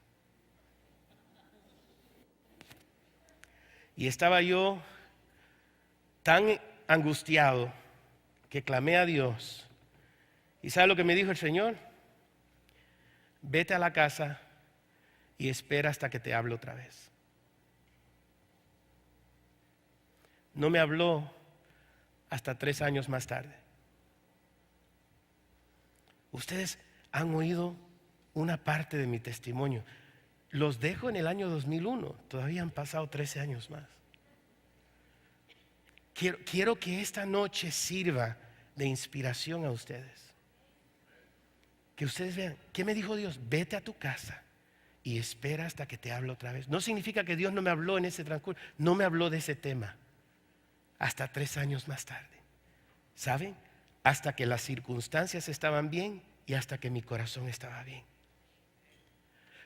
Y estaba yo tan angustiado que clamé a Dios. ¿Y sabe lo que me dijo el Señor? Vete a la casa y espera hasta que te hable otra vez. No me habló hasta 3 años más tarde. Ustedes han oído una parte de mi testimonio. Los dejo en el año 2001. Todavía han pasado 13 años más. Quiero que esta noche sirva de inspiración a ustedes. Que ustedes vean, ¿qué me dijo Dios? Vete a tu casa y espera hasta que te hable otra vez. No significa que Dios no me habló en ese transcurso, no me habló de ese tema hasta 3 años más tarde. ¿Saben? Hasta que las circunstancias estaban bien y hasta que mi corazón estaba bien.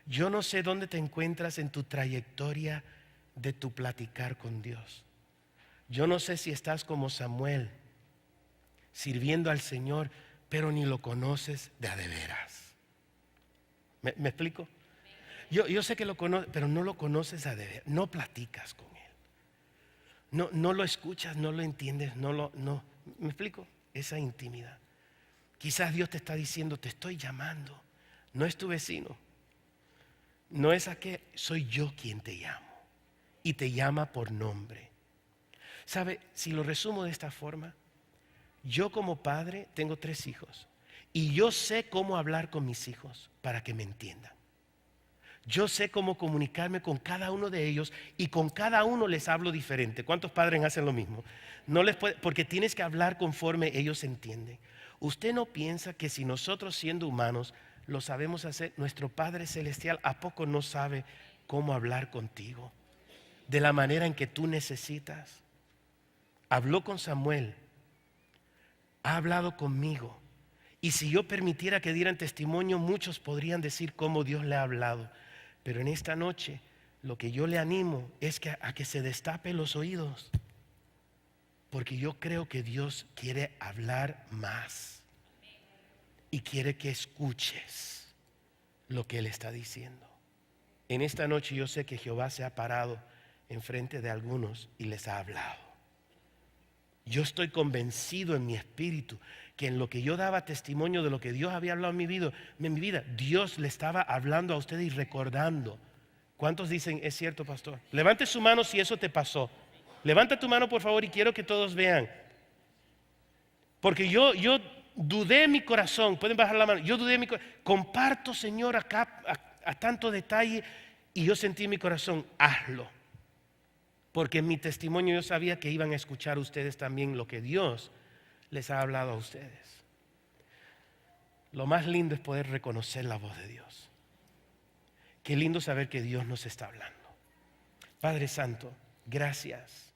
Yo no sé dónde te encuentras en tu trayectoria de tu platicar con Dios. Yo no sé si estás como Samuel, sirviendo al Señor, pero ni lo conoces de a de veras. ¿Me explico? Yo sé que lo conoces, pero no lo conoces a de veras. No platicas con Él. No lo escuchas, no lo entiendes, no. ¿Me explico? Esa intimidad. Quizás Dios te está diciendo, te estoy llamando. No es tu vecino. No es aquel, soy yo quien te llamo. Y te llama por nombre. ¿Sabe? Si lo resumo de esta forma, yo como padre tengo 3 hijos y yo sé cómo hablar con mis hijos para que me entiendan. Yo sé cómo comunicarme con cada uno de ellos y con cada uno les hablo diferente. ¿Cuántos padres hacen lo mismo? No les puede, porque tienes que hablar conforme ellos entienden. Usted no piensa que si nosotros siendo humanos lo sabemos hacer, nuestro Padre Celestial ¿a poco no sabe cómo hablar contigo? De la manera en que tú necesitas. Habló con Samuel. Ha hablado conmigo. Y si yo permitiera que dieran testimonio, muchos podrían decir cómo Dios le ha hablado. Pero en esta noche, lo que yo le animo es a que se destape los oídos. Porque yo creo que Dios quiere hablar más. Y quiere que escuches lo que Él está diciendo. En esta noche yo sé que Jehová se ha parado enfrente de algunos y les ha hablado. Yo estoy convencido en mi espíritu que en lo que yo daba testimonio de lo que Dios había hablado en mi vida, Dios le estaba hablando a ustedes y recordando. ¿Cuántos dicen, es cierto, pastor? Levante su mano si eso te pasó. Levanta tu mano, por favor, y quiero que todos vean. Porque yo dudé en mi corazón. Pueden bajar la mano. Yo dudé en mi corazón. Comparto, Señor, acá a tanto detalle. Y yo sentí en mi corazón, hazlo. Porque en mi testimonio yo sabía que iban a escuchar ustedes también lo que Dios les ha hablado a ustedes. Lo más lindo es poder reconocer la voz de Dios. Qué lindo saber que Dios nos está hablando. Padre Santo, gracias